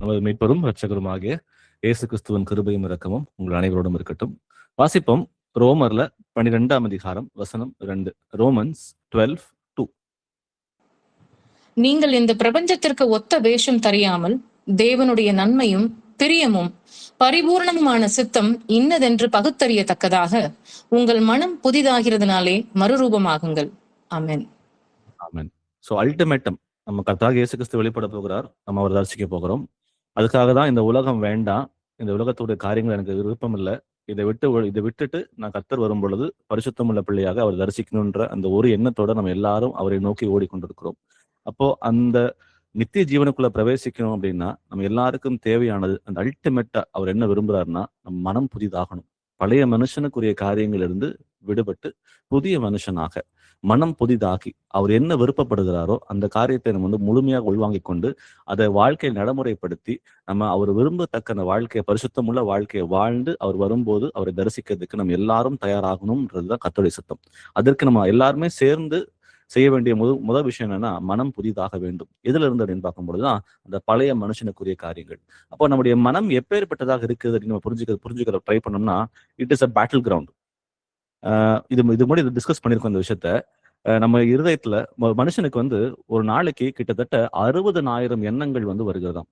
நமது மீட்பரும் இரட்சகருமாகிய இயேசு கிறிஸ்துவின் கிருபையும் இரக்கமும் உங்கள் அனைவரோடும் இருக்கட்டும். வாசிப்போம் ரோமர்ல 12ஆம் அதிகாரம் வசனம் 2. ரோமன்ஸ் 12:2. நீங்கள் இந்த பிரபஞ்சத்திற்கு ஒத்த வேஷம் தெரியாமல் தேவனுடைய நன்மையும் பிரியமும் பரிபூர்ணமான சித்தம் இன்னதென்று பகுத்தறியத்தக்கதாக உங்கள் மனம் புதிதாகிறதுனாலே மறுரூபமாகுங்கள். ஆமென். ஆமென். ஸோ அல்டிமேட்டம் நம்ம கர்த்தராகிய இயேசு கிறிஸ்து வெளிப்பட போகிறார். நம்ம அவர் தரிசிக்க போகிறோம். அதுக்காக தான் இந்த உலகம் வேண்டாம், இந்த உலகத்துடைய காரியங்கள் எனக்கு விருப்பம் இல்லை, இதை விட்டுட்டு நான் கர்த்தர் வரும் பொழுது பரிசுத்தமுள்ள பிள்ளையாக அவர் தரிசிக்கணுன்ற அந்த ஒரு எண்ணத்தோட நம்ம எல்லாரும் அவரை நோக்கி ஓடிக்கொண்டிருக்கிறோம். அப்போ அந்த நித்திய ஜீவனுக்குள்ள பிரவேசிக்கணும் அப்படின்னா நம்ம எல்லாருக்கும் தேவையானது அந்த அல்டிமேட்டா அவர் என்ன விரும்புறாருன்னா நம்ம மனம் புதிதாகணும். பழைய மனுஷனுக்குரிய காரியங்கள் இருந்து விடுபட்டு புதிய மனுஷனாக மனம் புதிதாகி அவர் என்ன விருப்பப்படுகிறாரோ அந்த காரியத்தை நம்ம வந்து முழுமையாக உள்வாங்கிக் கொண்டு அதை வாழ்க்கையை நடைமுறைப்படுத்தி நம்ம அவர் விரும்பத்தக்க அந்த வாழ்க்கையை பரிசுத்தமுள்ள வாழ்க்கையை வாழ்ந்து அவர் வரும்போது அவரை தரிசிக்கிறதுக்கு நம்ம எல்லாரும் தயாராகணும்ன்றதுதான் கர்த்தருடைய சித்தம். அதற்கு நம்ம எல்லாருமே சேர்ந்து செய்ய வேண்டிய முதல் விஷயம் என்னன்னா மனம் புதிதாக வேண்டும். எதுல இருந்து அப்படின்னு பார்க்கும்பொழுதுதான் அந்த பழைய மனுஷனுக்குரிய காரியங்கள். அப்போ நம்முடைய மனம் எப்பேற்பட்டதாக இருக்குது அப்படின்னு நம்ம புரிஞ்சுக்கிற ட்ரை பண்ணோம்னா it is a battle ground. இது முன்னாடி டிஸ்கஸ் பண்ணியிருக்கோம் இந்த விஷயத்த. நம்ம இருதயத்துல மனுஷனுக்கு வந்து ஒரு நாளைக்கு கிட்டத்தட்ட 60,000 எண்ணங்கள் வந்து வருகிறதாம்.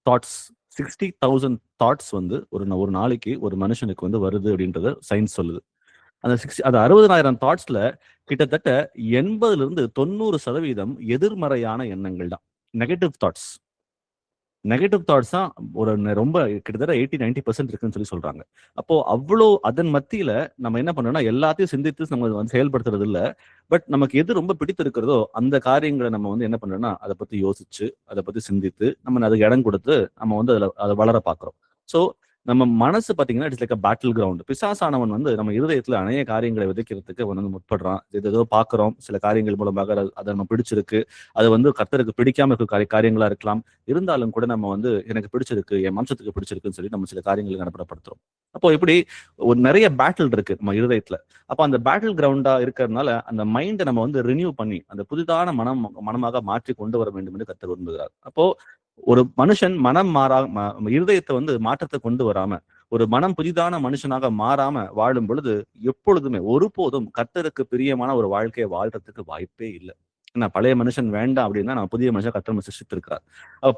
தாட்ஸ் 60,000 தாட்ஸ் வந்து ஒரு நாளைக்கு ஒரு மனுஷனுக்கு வந்து வருது அப்படின்றத சயின்ஸ் சொல்லுது. அந்த 60,000 தாட்ஸ்ல கிட்டத்தட்ட 80% எதிர்மறையான எண்ணங்கள் தான், நெகட்டிவ் தாட்ஸ். நெகட்டிவ் தாட்ஸ் தான் ஒரு ரொம்ப கிட்டத்தட்ட 80-90% இருக்குன்னு சொல்றாங்க. அப்போ அவ்வளோ அதன் மத்தியில நம்ம என்ன பண்ணோம்னா எல்லாத்தையும் சிந்தித்து நம்ம வந்து செயல்படுத்துறது இல்லை. பட் நமக்கு எது ரொம்ப பிடித்திருக்கிறதோ அந்த காரியங்களை நம்ம வந்து என்ன பண்றோம்னா அதை பத்தி யோசிச்சு அதை பத்தி சிந்தித்து நம்ம அதுக்கு இடம் கொடுத்து நம்ம வந்து அதை வளர பார்க்கிறோம். ஸோ நம்ம மனசு பார்த்தீங்கன்னா it's like a battle ground. பிசாசானவன் வந்து நம்ம இருதயத்துல அநேக காரியங்களை விதைக்கிறதுக்கு அவன் வந்து முற்படுறான். ஏதோ பார்க்குறோம், சில காரியங்கள் மூலமாக அதை நம்ம பிடிச்சிருக்கு, அது வந்து கர்த்தருக்கு பிடிக்காம இருக்க காரியங்களா இருக்கலாம். இருந்தாலும் கூட நம்ம வந்து எனக்கு பிடிச்சிருக்கு, என் மனசத்துக்கு பிடிச்சிருக்குன்னு சொல்லி நம்ம சில காரியங்களை நடப்படுத்துறோம். அப்போ இப்படி ஒரு நிறைய பேட்டில் இருக்கு நம்ம இருதயத்துல. அப்போ அந்த பேட்டில் கிரவுண்டா இருக்கிறதுனால அந்த மைண்டை நம்ம வந்து ரினியூ பண்ணி அந்த புதிதான மனமாக மாற்றி கொண்டு வர வேண்டும் என்று கர்த்தர் விரும்புகிறார். அப்போ ஒரு மனுஷன் மனம் இருதயத்தை வந்து மாற்றத்தை கொண்டு வராம ஒரு மனம் புதிதான மனுஷனாக மாறாம வாழும் பொழுது எப்பொழுதுமே ஒருபோதும் கர்த்தருக்கு பிரியமான ஒரு வாழ்க்கையை வாழ்றதுக்கு வாய்ப்பே இல்லை. ஏன்னா பழைய மனுஷன் வேண்டாம் அப்படின்னா நம்ம புதிய மனுஷன் கர்த்தர் சிருஷ்டித்திருக்கிறார்.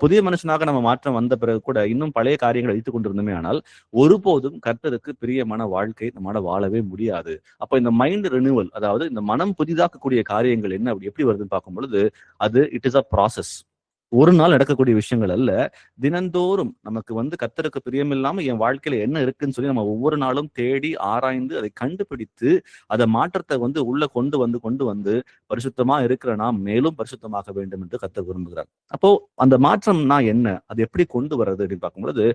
புதிய மனுஷனாக நம்ம மாற்றம் வந்த பிறகு கூட இன்னும் பழைய காரியங்களை வைத்துக் கொண்டிருந்தோமே ஆனால் ஒருபோதும் கர்த்தருக்கு பிரியமான வாழ்க்கை நம்மளால வாழவே முடியாது. அப்ப இந்த மைண்ட் ரினியூவல், அதாவது இந்த மனம் புதிதாக்கக்கூடிய காரியங்கள் என்ன அப்படி எப்படி வருதுன்னு பார்க்கும் பொழுது அது இட் இஸ் அ ப்ராசஸ். ஒரு நாள் நடக்கக்கூடிய விஷயங்கள் அல்ல. தினந்தோறும் நமக்கு வந்து கர்த்தருக்கு பிரியமில்லாம என் வாழ்க்கையில என்ன இருக்குன்னு சொல்லி நம்ம ஒவ்வொரு நாளும் தேடி ஆராய்ந்து அதை கண்டுபிடித்து அதை மாற்றத்தை வந்து உள்ள கொண்டு வந்து பரிசுத்தமா இருக்கிற நாம் மேலும் பரிசுத்தமாக வேண்டும் என்று கர்த்தர் விரும்புகிறார். அப்போ அந்த மாற்றம்னா என்ன, அது எப்படி கொண்டு வர்றது அப்படின்னு பார்க்கும்பொழுது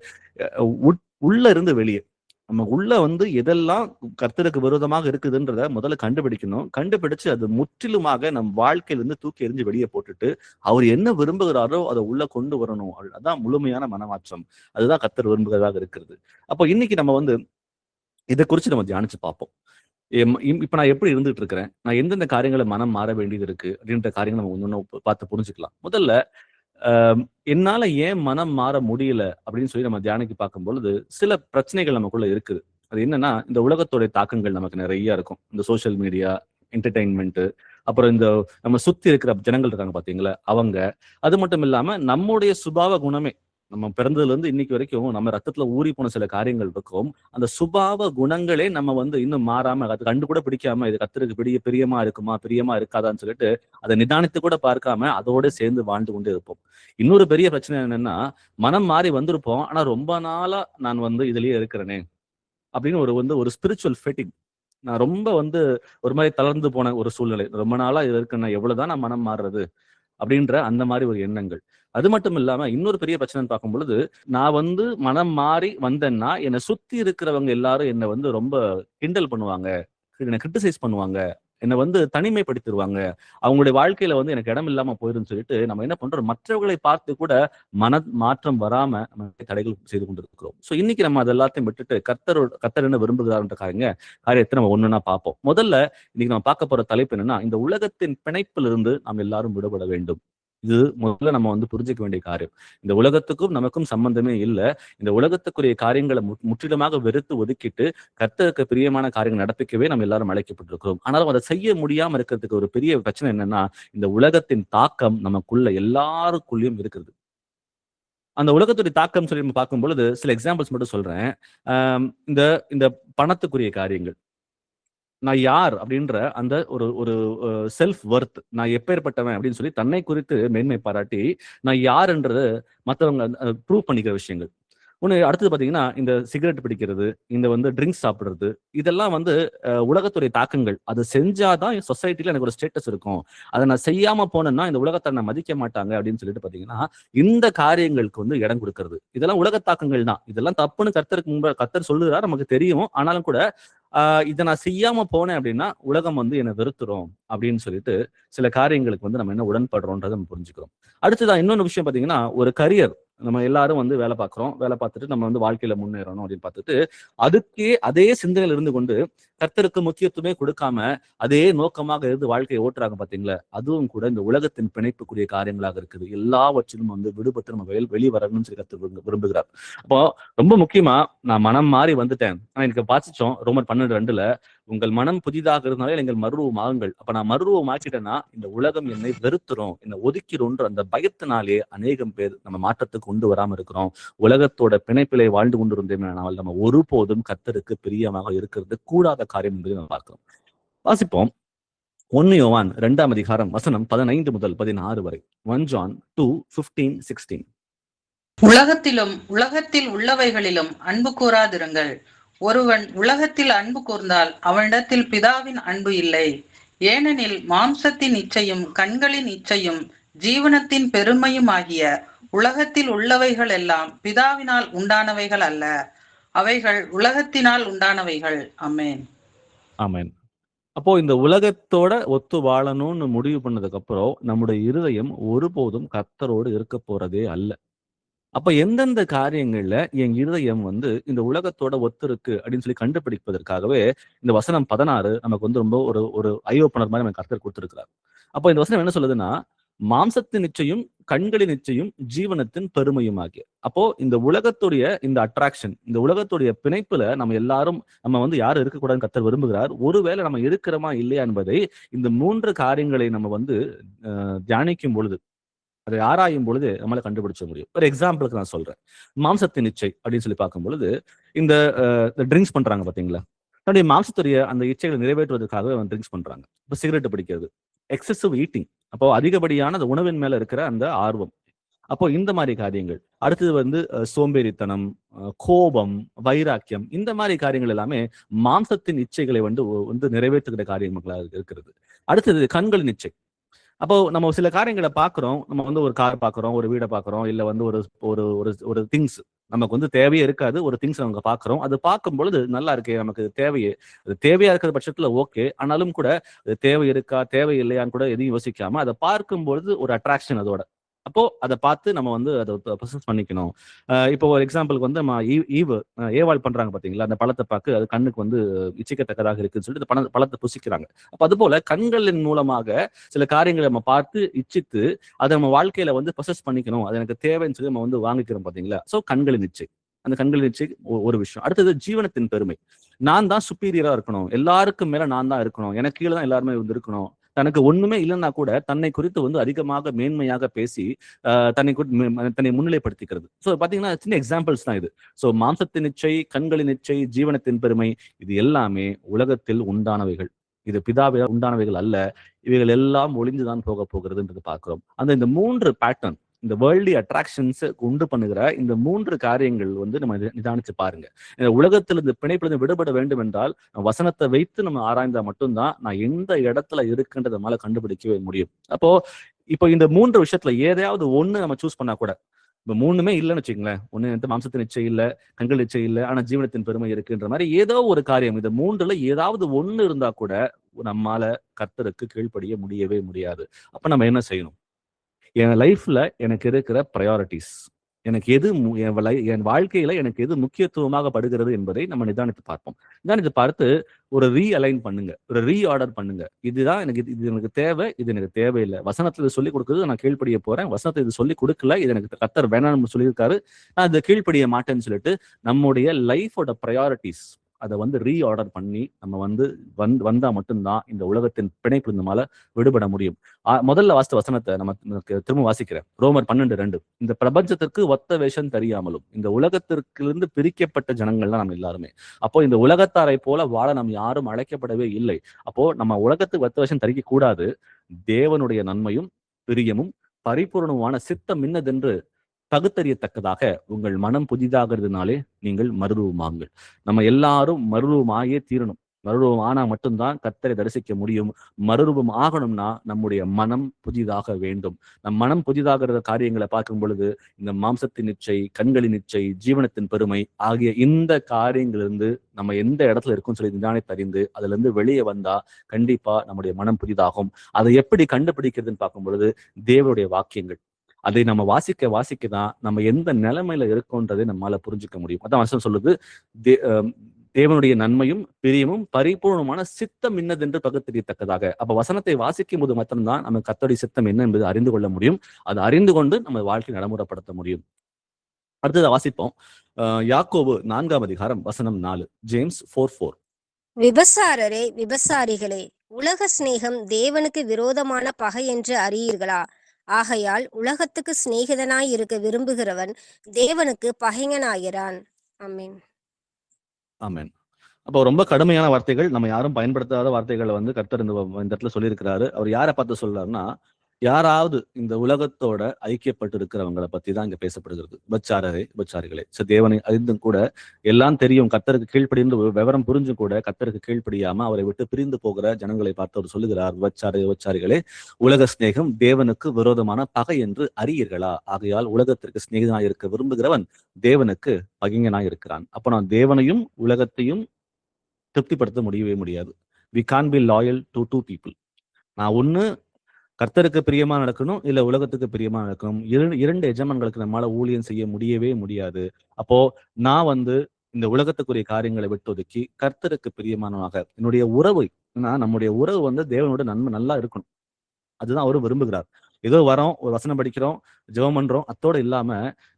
உள்ள இருந்து வெளியே நம்ம உள்ள வந்து எதெல்லாம் கர்த்தருக்கு விரோதமாக இருக்குதுன்றத முதல்ல கண்டுபிடிக்கணும். கண்டுபிடிச்சு அது முற்றிலுமாக நம் வாழ்க்கையிலிருந்து தூக்கி எறிஞ்சு வெளியே போட்டுட்டு அவர் என்ன விரும்புகிறாரோ அதை உள்ள கொண்டு வரணும். அதான் முழுமையான மனமாற்றம். அதுதான் கர்த்தர் விரும்புகிறதாக இருக்கிறது. அப்போ இன்னைக்கு நம்ம வந்து இதை குறித்து நம்ம தியானிச்சு பார்ப்போம். இப்ப நான் எப்படி இருந்துட்டு இருக்கிறேன், நான் எந்தெந்த காரியங்களை மனம் மாற வேண்டியது இருக்கு அப்படின்ற காரியங்களை நம்ம ஒன்னொன்னு பார்த்து புரிஞ்சுக்கலாம். முதல்ல என்னால ஏன் மனம் மாற முடியல அப்படின்னு சொல்லி நம்ம தியானிக்கு பார்க்கும் பொழுது சில பிரச்சனைகள் நமக்குள்ள இருக்குது. அது என்னன்னா இந்த உலகத்தோடைய தாக்கங்கள் நமக்கு நிறைய இருக்கும். இந்த சோசியல் மீடியா, என்டர்டெயின்மெண்ட், அப்புறம் இந்த நம்ம சுத்தி இருக்கிற ஜனங்கள் இருக்காங்க பாத்தீங்களா அவங்க. அது மட்டும் இல்லாம நம்முடைய சுபாவ குணமே, நம்ம பிறந்ததுல இருந்து இன்னைக்கு வரைக்கும் நம்ம ரத்தத்துல ஊறி போன சில காரியங்கள் இருக்கும். அந்த சுபாவ குணங்களே நம்ம வந்து இன்னும் மாறாம அது கண்டு கூட பிடிக்காம இது கர்த்தருக்கு பிரியமா இருக்குமா பிரியமா இருக்காதான்னு சொல்லிட்டு அதை நிதானித்து கூட பார்க்காம அதோட சேர்ந்து வாழ்ந்து கொண்டே இருப்போம். இன்னொரு பெரிய பிரச்சனை என்னன்னா மனம் மாறி வந்திருப்போம், ஆனா ரொம்ப நாளா நான் வந்து இதுலயே இருக்கிறேனே அப்படின்னு ஒரு ஸ்பிரிச்சுவல் ஃபெட்டிங். நான் ரொம்ப வந்து ஒரு மாதிரி தளர்ந்து போன ஒரு சூழ்நிலை, ரொம்ப நாளா இது இருக்குன்னா எவ்வளவுதான் நான் மனம் மாறுறது அப்படின்ற அந்த மாதிரி ஒரு எண்ணங்கள். அது மட்டும் இல்லாம இன்னொரு பெரிய பிரச்சனைன்னு பார்க்கும் பொழுது நான் வந்து மனம் மாறி வந்தேன்னா என்னை சுத்தி இருக்கிறவங்க எல்லாரும் என்னை வந்து ரொம்ப கிண்டல் பண்ணுவாங்க, என்னை கிரிட்டிசைஸ் பண்ணுவாங்க, என்னை வந்து தனிமைப்படுத்திடுவாங்க, அவங்களுடைய வாழ்க்கையில வந்து எனக்கு இடம் இல்லாம போயிருன்னு சொல்லிட்டு நம்ம என்ன பண்றோம், மற்றவர்களை பார்த்து கூட மன மாற்றம் வராம நம்ம தடைகள் செய்து கொண்டிருக்கிறோம். ஸோ இன்னைக்கு நம்ம அது எல்லாத்தையும் விட்டுட்டு கர்த்தர் என்ன விரும்புகிறார்ன்ற காரியத்தை நம்ம ஒண்ணுன்னா பார்ப்போம். முதல்ல இன்னைக்கு நம்ம பார்க்க போற தலைப்பு என்னன்னா இந்த உலகத்தின் பிணைப்பிலிருந்து நாம் எல்லாரும் விடுபட வேண்டும். இது முதல்ல நம்ம வந்து புரிஞ்சுக்க வேண்டிய காரியம். இந்த உலகத்துக்கும் நமக்கும் சம்பந்தமே இல்லை. இந்த உலகத்துக்குரிய காரியங்களை முற்றிலுமாக வெறுத்து ஒதுக்கிட்டு கர்த்தருக்கு பிரியமான காரியங்கள் நடப்பிக்கவே நம்ம எல்லாரும் அழைக்கப்பட்டிருக்கிறோம். ஆனாலும் அதை செய்ய முடியாம இருக்கிறதுக்கு ஒரு பெரிய பிரச்சனை என்னன்னா, இந்த உலகத்தின் தாக்கம் நமக்குள்ள எல்லாருக்குள்ளயும் இருக்குது. அந்த உலகத்துடைய தாக்கம் சொல்லி நம்ம பார்க்கும் பொழுது சில எக்ஸாம்பிள்ஸ் மட்டும் சொல்றேன். இந்த இந்த பணத்துக்குரிய காரியங்கள், நான் யார் அப்படின்ற அந்த ஒரு ஒரு செல்ஃப் வொர்த், நான் எப்பேற்பட்டவன் அப்படின்னு சொல்லி தன்னை குறித்து மேன்மை பாராட்டி நான் யாருன்றது மற்றவங்க ப்ரூவ் பண்ணிக்கிற விஷயங்கள். அடுத்தது பாத்தீங்கன்னா, இந்த சிகரெட் பிடிக்கிறது, இந்த வந்து ட்ரிங்க்ஸ் சாப்பிடுறது, இதெல்லாம் வந்து உலகத்துடைய தாக்கங்கள். அது செஞ்சாதான் சொசைட்டில எனக்கு ஒரு ஸ்டேட்டஸ் இருக்கும். அதை நான் செய்யாம போனேன்னா இந்த உலகத்தை நான் மதிக்க மாட்டாங்க அப்படின்னு சொல்லிட்டு பாத்தீங்கன்னா, இந்த காரியங்களுக்கு வந்து இடம் கொடுக்கறது. இதெல்லாம் உலக தாக்கங்கள் தான். இதெல்லாம் தப்புன்னு கர்த்தர் சொல்லுறாரு, நமக்கு தெரியும். ஆனாலும் கூட இதை நான் செய்யாம போனேன் அப்படின்னா உலகம் வந்து என்னை வெறுத்துரும் அப்படின்னு சொல்லிட்டு சில காரியங்களுக்கு வந்து நம்ம என்ன உடன்படுறோன்றதை நம்ம புரிஞ்சுக்கிறோம். அடுத்ததான் இன்னொன்று விஷயம் பாத்தீங்கன்னா, ஒரு கரியர். நம்ம எல்லாரும் வந்து வேலை பார்க்குறோம். வேலை பார்த்துட்டு நம்ம வந்து வாழ்க்கையில முன்னேறணும் அப்படின்னு பார்த்துட்டு அதே சிந்தனையில இருந்து கொண்டு கர்த்தருக்கு முக்கியத்துவமே கொடுக்காம அதே நோக்கமாக இருந்து வாழ்க்கையை ஓட்டுறாங்க பாத்தீங்களா, அதுவும் கூட இந்த உலகத்தின் பிணைப்புக்குரிய காரியங்களாக இருக்குது. எல்லாவற்றிலும் வந்து விடுபட்டு நம்ம வெளிவரணும்னு சொல்லி கர்த்தர் விரும்புகிறார். அப்போ ரொம்ப முக்கியமா, நான் மனம் மாறி வந்துட்டேன். ஆனா எனக்கு வாசிச்சோம் ரோமர் 12:2, உங்கள் மனம் புதிதாக இருந்தாலே நீங்கள் மறுரூபமாகுங்கள். அப்ப நான் மறுரூபமாக்கிட்டேன்னா இந்த உலகம் என்னை வெறுத்துரும், என்னை ஒதுக்கிடும்ன்ற அந்த பயத்தினாலே அநேகம் பேர் நம்ம மாற்றத்துக்கு கொண்டு வராம இருக்கிறோம். உலகத்தோட பிணைப்பிலே வாழ்ந்து கொண்டிருந்தேனால் நம்ம ஒருபோதும் கர்த்தருக்கு பிரியமாக இருக்கிறது கூடாத காரியம் என்பதை நம்ம பார்க்கிறோம். வாசிப்போம். 1 யோவான் 2ஆம் அதிகாரம் வசனம் 15 முதல் 16 வரை. 1 John 2:15-16. உலகத்திலும் உலகத்தில் உள்ளவைகளிலும் அன்பு கூறாதிருங்கள். ஒருவன் உலகத்தில் அன்பு கூர்ந்தால் அவனிடத்தில் பிதாவின் அன்பு இல்லை. ஏனெனில் மாம்சத்தின் இச்சையும் கண்களின் இச்சையும் ஜீவனத்தின் பெருமையும் ஆகிய உலகத்தில் உள்ளவைகள் எல்லாம் பிதாவினால் உண்டானவைகள் அல்ல, அவைகள் உலகத்தினால் உண்டானவைகள். ஆமென். ஆமென். அப்போ இந்த உலகத்தோட ஒத்து வாழணும்னு முடிவு பண்ணதுக்கு அப்புறம் நம்முடைய இருதயம் ஒருபோதும் கர்த்தரோடு இருக்க போறதே அல்ல. அப்ப எந்தெந்த காரியங்கள்ல என் இருதயம் வந்து இந்த உலகத்தோட ஒத்து இருக்கு அப்படின்னு சொல்லி கண்டுபிடிப்பதற்காகவே இந்த வசனம் 16 நமக்கு வந்து ரொம்ப ஒரு ஒரு ஐ ஓப்பனர் மாதிரி நமக்கு கர்த்தர் கொடுத்திருக்கிறார். அப்போ இந்த வசனம் என்ன சொல்லுதுன்னா, மாம்சத்தின் நிச்சயம் கண்களின் நிச்சயம் ஜீவனத்தின் பெருமையும் ஆகிய. அப்போ இந்த உலகத்துடைய இந்த அட்ராக்ஷன், இந்த உலகத்துடைய பிணைப்புல நம்ம வந்து யாரும் இருக்கக்கூடாதுன்னு கர்த்தர் விரும்புகிறார். ஒருவேளை நம்ம இருக்கிறோமா இல்லையா என்பதை இந்த 3 காரியங்களை நம்ம வந்து தியானிக்கும் பொழுது, அதை ஆராயும் பொழுது நம்மளால கண்டுபிடிச்ச முடியும். ஒரு எக்ஸாம்பிளுக்கு நான் சொல்றேன். மாம்சத்தின் இச்சை அப்படின்னு சொல்லி பார்க்கும் பொழுது, இந்த ட்ரிங்க்ஸ் பண்றாங்க பாத்தீங்களா, தன்னுடைய மாம்சத்துடைய அந்த இச்சைகளை நிறைவேற்றுவதற்காக ட்ரிங்க்ஸ் பண்றாங்க. இப்போ சிகரெட் பிடிக்கிறது, எக்ஸசிவ் ஈட்டிங், அப்போ அதிகப்படியான அந்த உணவின் மேல இருக்கிற அந்த ஆர்வம், அப்போ இந்த மாதிரி காரியங்கள். அடுத்தது வந்து சோம்பேறித்தனம், கோபம், வைராக்கியம், இந்த மாதிரி காரியங்கள் எல்லாமே மாம்சத்தின் இச்சைகளை வந்து நிறைவேற்றுகிற காரியங்களாக இருக்கிறது. அடுத்தது கண்களின் இச்சை. அப்போ நம்ம சில காரியங்களை பாக்குறோம். நம்ம வந்து ஒரு கார் பாக்குறோம், ஒரு வீடை பாக்குறோம், இல்ல வந்து ஒரு ஒரு ஒரு திங்ஸ் நமக்கு வந்து தேவையே இருக்காது. ஒரு திங்ஸ் நம்ம பாக்குறோம். அது பார்க்கும் பொழுது நல்லா இருக்கே, நமக்கு தேவையே, அது தேவையா இருக்கிற பட்சத்துல ஓகே. ஆனாலும் கூட அது தேவை இருக்கா தேவை இல்லையான்னு கூட எதையும் யோசிக்காம அதை பார்க்கும் பொழுது ஒரு அட்ராக்ஷன் அதோட. அப்போ அதை பார்த்து நம்ம வந்து அதை ப்ரொசஸ் பண்ணிக்கணும். இப்போ ஒரு எக்ஸாம்பிளுக்கு வந்து ஏவாள் பண்றாங்க பாத்தீங்களா, அந்த பழத்தை பார்க்க அது கண்ணுக்கு வந்து இச்சிக்கத்தக்கதாக இருக்குன்னு சொல்லிட்டு பழத்தை புசிக்கிறாங்க. அப்ப அது போல கண்களின் மூலமாக சில காரியங்களை நம்ம பார்த்து இச்சித்து அதை நம்ம வாழ்க்கையில வந்து ப்ரொசஸ் பண்ணிக்கணும், அது எனக்கு தேவைன்னு சொல்லி நம்ம வந்து வாங்கிக்கிறோம் பாத்தீங்களா. சோ கண்களின் இச்சை, அந்த கண்களின் இச்சை ஒரு விஷயம். அடுத்தது ஜீவனத்தின் பெருமை. நான் தான் சுப்பீரியரா இருக்கணும், எல்லாருக்கும் மேல நான் தான் இருக்கணும், எனக்கு கீழே தான் எல்லாருமே வந்து இருக்கணும். தனக்கு ஒண்ணுமே இல்லைன்னா கூட தன்னை குறித்து வந்து அதிகமாக மேன்மையாக பேசி தன்னை முன்னிலைப்படுத்திக்கிறது. ஸோ பாத்தீங்கன்னா சின்ன எக்ஸாம்பிள்ஸ் தான் இது. ஸோ மாம்சத்தின் இச்சை, கண்களின் இச்சை, ஜீவனத்தின் பெருமை, இது எல்லாமே உலகத்தில் உண்டானவைகள். இது பிதாவினால் உண்டானவைகள் அல்ல. இவைகள் எல்லாம் ஒளிந்துதான் போக போகிறதுன்றது பார்க்கிறோம். இந்த 3 பேட்டர்ன், இந்த வேர்ல்டி அட்ராக்ஷன்ஸ் உண்டு பண்ணுகிற இந்த 3 காரியங்கள் வந்து நம்ம நிதானிச்சு பாருங்க. இந்த உலகத்தில் இந்த பிணைப்பிலிருந்து விடுபட வேண்டும் என்றால் வசனத்தை வைத்து நம்ம ஆராய்ந்தா மட்டும்தான் நான் எந்த இடத்துல இருக்குன்றத நம்மளால கண்டுபிடிக்கவே முடியும். இப்போ இந்த 3 விஷயத்துல ஏதாவது ஒண்ணு நம்ம சூஸ் பண்ணா கூட, இப்ப 3மே இல்லைன்னு வச்சுக்கங்களேன், ஒண்ணு மாம்சத்தின் இச்சை இல்ல, கண்கள் இச்சை இல்ல, ஆனா ஜீவனத்தின் பெருமை இருக்குன்ற மாதிரி ஏதோ ஒரு காரியம், இந்த 3ல ஏதாவது ஒண்ணு இருந்தா கூட நம்மால கர்த்தருக்கு கீழ்ப்படிய முடியவே முடியாது. அப்ப நம்ம என்ன செய்யணும்? என் லைஃப்ல எனக்கு இருக்கிற ப்ரையாரிட்டிஸ், எனக்கு எது என் வாழ்க்கையில எனக்கு எது முக்கியத்துவமாக படுகிறது என்பதை நம்ம நிதானித்து பார்ப்போம். நிதானித்து பார்த்து ஒரு ரீஅலைன் பண்ணுங்க, ஒரு ரீஆர்டர் பண்ணுங்க. இதுதான் எனக்கு இது எனக்கு தேவை, இது எனக்கு தேவையில்லை. வசனத்துல இது சொல்லிக் கொடுக்குறது நான் கீழ்ப்படிய போறேன், வசனத்தை இது சொல்லிக் கொடுக்கல, இது எனக்கு கர்த்தர் வேணாம்னு சொல்லியிருக்காரு, நான் இதை கீழ்ப்படிய மாட்டேன்னு சொல்லிட்டு நம்முடைய லைஃபோட ப்ரையாரிட்டிஸ் அதை வந்து ரீஆர்டர் பண்ணி நம்ம வந்தா மட்டும்தான் இந்த உலகத்தின் பிணைப்பு நம்மால விடுபட முடியும். முதல்ல வாசித்த வசனத்தை நமக்கு திரும்ப வாசிக்கிறேன். ரோமர் 12:2. இந்த பிரபஞ்சத்திற்கு ஒத்த வேஷம் தெரியாமலும் இந்த உலகத்திற்கிருந்து பிரிக்கப்பட்ட ஜனங்கள் தான் நம்ம எல்லாருமே. அப்போ இந்த உலகத்தாரை போல வாழ நம்ம யாரும் அழைக்கப்படவே இல்லை. அப்போ நம்ம உலகத்துக்கு ஒத்த வேஷம் தரிக்க கூடாது. தேவனுடைய நன்மையும் பிரியமும் பரிபூர்ணமான சித்தம் இன்னதென்று பகுத்தறியத்தக்கதாக உங்கள் மனம் புதிதாகிறதுனாலே நீங்கள் மறுரூபமாகுங்கள். நம்ம எல்லாரும் மறுரூபமாயே தீரணும். மறுரூபம் ஆனா மட்டும்தான் கர்த்தரை தரிசிக்க முடியும். மறுரூபம் ஆகணும்னா நம்முடைய மனம் புதிதாக வேண்டும். நம் மனம் புதிதாகிற காரியங்களை பார்க்கும் பொழுது இந்த மாம்சத்தின் இச்சை, கண்களின் இச்சை, ஜீவனத்தின் பெருமை ஆகிய இந்த காரியங்களிலிருந்து நம்ம எந்த இடத்துல இருக்கும்னு சொல்லி நிதானித்து அறிந்து அதுல இருந்து வெளியே வந்தா கண்டிப்பா நம்முடைய மனம் புதிதாகும். அதை எப்படி கண்டுபிடிக்கிறதுன்னு பார்க்கும் பொழுது தேவனுடைய வாக்கியங்கள், அதை நம்ம வாசிக்க தான் நம்ம எந்த நிலைமையில இருக்கோன்றதை நம்மளால புரிஞ்சுக்க முடியும். அதான் வசனம் சொல்லுது, தேவனுடைய நன்மையும் பிரியமும் பரிபூர்ணமான சித்தம் இன்னதென்று பகுத்தறியத்தக்கதாக. அப்ப வசனத்தை வாசிக்கும் போது மாத்திரம்தான் நம்ம கர்த்தருடைய சித்தம் என்ன என்பதை அறிந்து கொள்ள முடியும். அதை அறிந்து கொண்டு நம்ம வாழ்க்கை நடைமுறைப்படுத்த முடியும். அடுத்ததை வாசிப்போம். யாக்கோபு 4:4 வசனம் 4. ஜேம்ஸ் 4:4. விபசாரரே, விபசாரிகளே, உலக சிநேகம் தேவனுக்கு விரோதமான பகை என்று அறியீர்களா? ஆகையால் உலகத்துக்கு சிநேகிதனாய் இருக்க விரும்புகிறவன் தேவனுக்கு பகைஞனாகிறான். ஆமென். ஆமென். அப்போ ரொம்ப கடுமையான வார்த்தைகள், நம்ம யாரும் பயன்படுத்தாத வார்த்தைகளை வந்து கர்த்தர் இந்த இடத்துல சொல்லியிருக்கிறாரு. அவர் யாரை பார்த்து சொல்றாருன்னா, யாராவது இந்த உலகத்தோட ஐக்கியப்பட்டு இருக்கிறவங்களை பத்தி தான் இங்க பேசப்படுகிறது. விபச்சாரிகளே. தேவனை அறிந்தும் கூட, எல்லாம் தெரியும், கர்த்தருக்கு கீழ்ப்படிந்து விவரம் புரிஞ்சும் கூட கர்த்தருக்கு கீழ்ப்படியாம அவரை விட்டு பிரிந்து போகிற ஜனங்களை பார்த்து அவர் சொல்லுகிறார், விபச்சாரிகளே, உலக சிநேகம் தேவனுக்கு விரோதமான பகை என்று அறியீர்களா? ஆகையால் உலகத்திற்கு சிநேகிதனாய் இருக்க விரும்புகிறவன் தேவனுக்கு பகைஞனாய் இருக்கிறான். அப்ப நான் தேவனையும் உலகத்தையும் திருப்திப்படுத்த முடியவே முடியாது. We can't be loyal to two people. நான் ஒண்ணு கர்த்தருக்கு பிரியமா நடக்கணும், இல்ல உலகத்துக்கு பிரியமா நடக்கணும். இரண்டு எஜமான்களுக்கு நம்மளால ஊழியம் செய்ய முடியவே முடியாது. அப்போ நான் வந்து இந்த உலகத்துக்குரிய காரியங்களை விட்டு ஒதுக்கி கர்த்தருக்கு பிரியமானவனாக என்னுடைய உறவு, நம்முடைய உறவு வந்து தேவனோட நன்மை நல்லா இருக்கணும். அதுதான் அவரும் விரும்புகிறார். ஏதோ வரோம், ஒரு வசனம் படிக்கிறோம், ஜெபம் பண்றோம், அத்தோடு இல்லாம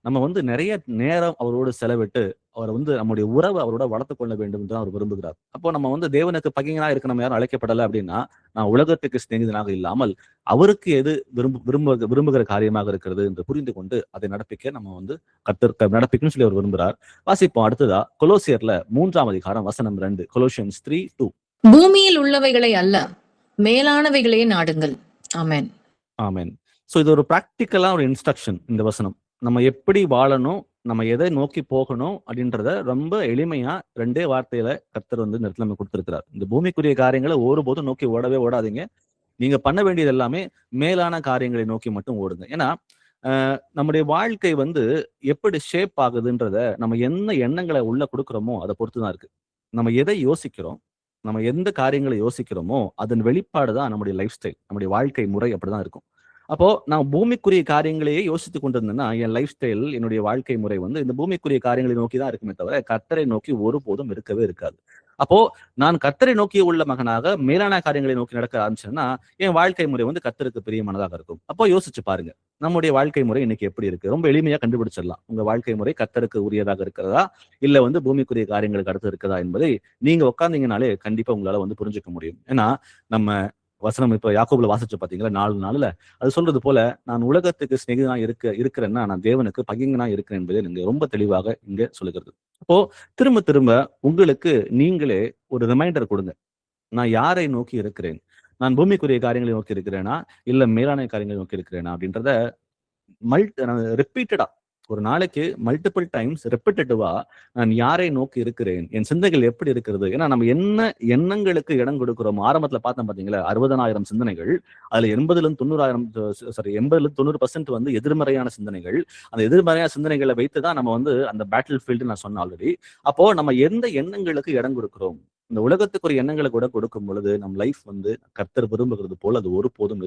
நம்ம வந்து நிறைய நேரம் அவரோடு செலவிட்டு அவரை வந்து நம்முடைய உறவை அவரோட வளர்த்து கொள்ள வேண்டும் தான் அவர் விரும்புகிறார். அப்போ நம்ம வந்து தேவனுக்கு பகைஞனா இருக்க நம்ம யாரும் அழைக்கப்படலை அப்படின்னா, நான் உலகத்துக்கு சிநேகிதனாக இல்லாமல் அவருக்கு எது விரும்புகிற காரியமாக இருக்கிறது என்று புரிந்து கொண்டு அதை நடப்பிக்க நம்ம வந்து நடப்பிக்கணும்னு சொல்லி அவர் விரும்புகிறார். வாசிப்போம் அடுத்ததா கொலோசியர்ல 3:2 வசனம் 2. கொலோசியன்ஸ் 3:2. பூமியில் உள்ளவைகளை அல்ல, மேலானவைகளே நாடுங்கள். ஆமென். ஆமென். சோ இது ஒரு பிராக்டிக்கலா ஒரு இன்ஸ்ட்ரக்ஷன். இந்த வசனம் நம்ம எப்படி வாழணும், நம்ம எதை நோக்கி போகணும் அப்படின்றத ரொம்ப எளிமையா 2 வார்த்தையில கர்த்தர் வந்து இந்த இடத்துல நம்ம கொடுத்திருக்கிறார். இந்த பூமிக்குரிய காரியங்களை ஒருபோதும் நோக்கி ஓடாதீங்க. நீங்க பண்ண வேண்டியது எல்லாமே மேலான காரியங்களை நோக்கி மட்டும் ஓடுங்க. ஏன்னா நம்முடைய வாழ்க்கை வந்து எப்படி ஷேப் ஆகுதுன்றத நம்ம என்ன எண்ணங்களை உள்ள கொடுக்குறோமோ அதை பொறுத்துதான் இருக்கு. நம்ம எதை யோசிக்கிறோம், நம்ம எந்த காரியங்களை யோசிக்கிறோமோ அதன் வெளிப்பாடு தான் நம்முடைய லைஃப் ஸ்டைல், நம்முடைய வாழ்க்கை முறை அப்படிதான் இருக்கும். அப்போ நான் பூமிக்குரிய காரியங்களையே யோசித்து கொண்டிருந்தேன்னா என் லைஃப் ஸ்டைல், என்னுடைய வாழ்க்கை முறை வந்து இந்த பூமிக்குரிய காரியங்களை நோக்கி தான் இருக்குமே தவிர கர்த்தரை நோக்கி ஒருபோதும் இருக்கவே இருக்காது. அப்போ நான் கர்த்தரை நோக்கி உள்ள மகனாக மேலான காரியங்களை நோக்கி நடக்க ஆரம்பிச்சேன்னா என் வாழ்க்கை முறை வந்து கர்த்தருக்கு பிரியமானதாக இருக்கும். அப்போ யோசிச்சு பாருங்க, நம்முடைய வாழ்க்கை முறை இன்னைக்கு எப்படி இருக்கு? ரொம்ப எளிமையா கண்டுபிடிச்சிடலாம். உங்க வாழ்க்கை முறை கர்த்தருக்கு உரியதாக இருக்கிறதா, இல்ல வந்து பூமிக்குரிய காரியங்களுக்கு அடுத்து இருக்கிறதா என்பதை நீங்க உட்கார்ந்தீங்கனாலே கண்டிப்பா உங்களால வந்து புரிஞ்சுக்க முடியும். ஏன்னா நம்ம வசனம் இப்ப யாக்கோபுல வாசிச்சு பாத்தீங்களா 4:4 அது சொல்றது போல, நான் உலகத்துக்கு சிநேகிதனா இருக்கிறேன்னா நான் தேவனுக்கு பகைஞனா இருக்கிறேன் என்பதை நீங்க ரொம்ப தெளிவாக இங்க சொல்லுகிறது. அப்போ திரும்ப உங்களுக்கு நீங்களே ஒரு ரிமைண்டர் கொடுங்க. நான் யாரை நோக்கி இருக்கிறேன்? நான் பூமிக்குரிய காரியங்களை நோக்கி இருக்கிறேனா, இல்ல மேலான காரியங்களை நோக்கி இருக்கிறேனா அப்படின்றத ரிப்பீட்டடா ஒரு நாளைக்கு மல்டிபிள் டைம்ஸ் ரெப்பிட்டேட்டிவா நான் யாரை நோக்கி இருக்கிறேன், என் சிந்தனைகள் எப்படி இருக்கிறது. ஏன்னா நம்ம என்ன எண்ணங்களுக்கு இடம் கொடுக்கிறோம். ஆரம்பத்துல பார்த்தோம் பாத்தீங்களா, 60,000 சிந்தனைகள், அதுல 80-90% வந்து எதிர்மறையான சிந்தனைகள். அந்த எதிர்மறையான சிந்தனைகளை வைத்துதான் நம்ம வந்து அந்த பேட்டில் ஃபீல்டு நான் சொன்னேன் ஆல்ரெடி. அப்போ நம்ம எந்த எண்ணங்களுக்கு இடம் கொடுக்கிறோம், இந்த உலகத்துக்குரிய எண்ணங்களை கூட கொடுக்கும் பொழுது நம் லைஃப் வந்து கர்த்தர் விரும்புகிறது போல அது ஒருபோதும்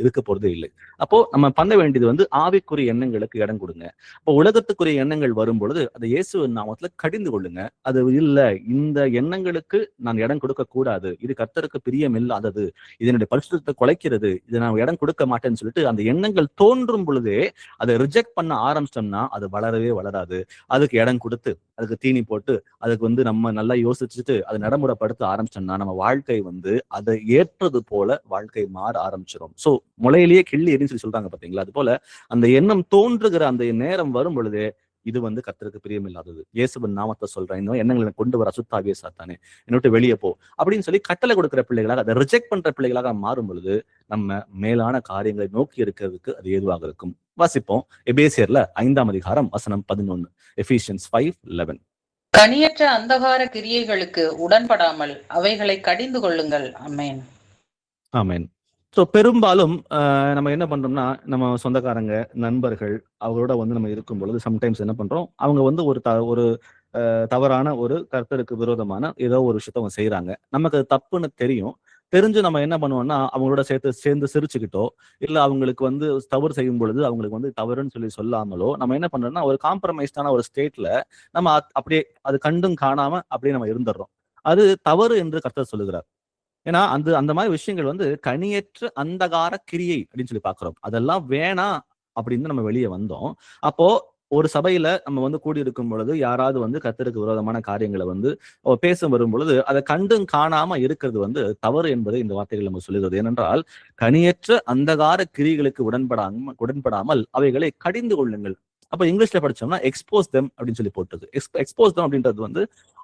இருக்க போறதே இல்லை. அப்போ நம்ம பண்ண வேண்டியது வந்து ஆவிக்குரிய எண்ணங்களுக்கு இடம் கொடுங்க. இப்போ உலகத்துக்குரிய எண்ணங்கள் வரும் பொழுது அதை இயேசுவின் நாமத்துல கடிந்து கொள்ளுங்க. அது இல்ல, இந்த எண்ணங்களுக்கு நான் இடம் கொடுக்க கூடாது, இது கர்த்தருக்கு பிரியம் இல்லாதது, இதனுடைய பரிசுத்தத்தை குலைக்கிறது, இதை நான் இடம் கொடுக்க மாட்டேன்னு சொல்லிட்டு அந்த எண்ணங்கள் தோன்றும் பொழுதே அதை ரிஜெக்ட் பண்ண ஆரம்பிச்சோம்னா அது வளரவே வளராது. அதுக்கு இடம் கொடுத்து அதுக்கு தீனி போட்டு அதுக்கு வந்து நம்ம நல்லா யோசிச்சுட்டு அதை நடைமுறைப்படுத்த ஆரம்பிச்சோம்னா நம்ம வாழ்க்கை வந்து அதை ஏற்றது போல வாழ்க்கை மாற ஆரம்பிச்சிடும். சோ முளையிலேயே கிள்ளி எரின்னு சொல்றாங்க பாத்தீங்களா, அது போல அந்த எண்ணம் தோன்றுகிற அந்த நேரம் வரும் பொழுதே இது வந்து கர்த்தருக்கு பிரியமில்லாதது, இயேசுவின் நாமத்தை சொல்றேன், இந்த எண்ணங்களை கொண்டு வர அசுத்தாவியே சாத்தானே என்னை விட்டு வெளியே போ அப்படின்னு சொல்லி கட்டளை கொடுக்கிற பிள்ளைகளாக, அதை ரிஜெக்ட் பண்ற பிள்ளைகளாக மாறும் பொழுது நம்ம மேலான காரியங்களை நோக்கி இருக்கிறதுக்கு அது ஏதுவாக இருக்கும். வாசிப்போம் எபேசியர்ல 5ஆம் அதிகாரம் வசனம் 11. எபிசியன்ஸ் 5:11. கனியற்ற அந்தகார கிரியைகளுக்கு உடன்படாமல் அவைகளை கடிந்து கொள்ளுங்கள். ஆமென். ஆமென். ஸோ பெரும்பாலும் நம்ம என்ன பண்றோம்னா, நம்ம சொந்தக்காரங்க, நண்பர்கள் அவங்களோட வந்து நம்ம இருக்கும் பொழுது சம்டைம்ஸ் என்ன பண்றோம், அவங்க வந்து ஒரு தவறான ஒரு கர்த்தருக்கு விரோதமான ஏதோ ஒரு விஷயத்த அவங்க செய்யறாங்க. நமக்கு அது தப்புன்னு தெரியும். தெரிஞ்சு நம்ம என்ன பண்ணுவோம்னா அவங்களோட சேர்ந்து சிரிச்சுக்கிட்டோ இல்ல அவங்களுக்கு வந்து தவறு செய்யும் பொழுது அவங்களுக்கு வந்து தவறுன்னு சொல்லி சொல்லாமலோ நம்ம என்ன பண்றோம்னா ஒரு காம்ப்ரமைஸ்டான ஒரு ஸ்டேட்ல நம்ம அப்படியே அது கண்டும் காணாம அப்படியே நம்ம இருந்துடுறோம். அது தவறு என்று கர்த்தர் சொல்லுகிறார். ஏன்னா அந்த மாதிரி விஷயங்கள் வந்து கனியற்ற அந்தகார கிரியை அப்படின்னு சொல்லி பாக்குறோம். அதெல்லாம் வேணாம் அப்படின்னு நம்ம வெளியே வந்தோம். அப்போ ஒரு சபையில நம்ம வந்து கூடியிருக்கும் பொழுது யாராவது வந்து கர்த்தருக்கு விரோதமான காரியங்களை வந்து பேச வரும் பொழுது அதை கண்டும் காணாம இருக்கிறது வந்து தவறு என்பதை இந்த வார்த்தைகள் நம்ம சொல்லுகிறது. ஏனென்றால் கனியற்ற அந்தகார கிரிகளுக்கு உடன்படாமல் அவைகளை கடிந்து கொள்ளுங்கள். அப்ப இங்கிலீஷ்ல படிச்சோம்னா எக்ஸ்போஸ் தெம் அப்படின்னு சொல்லி போட்டது. எக்ஸ்போஸ் தெம் அப்படின்றது வந்து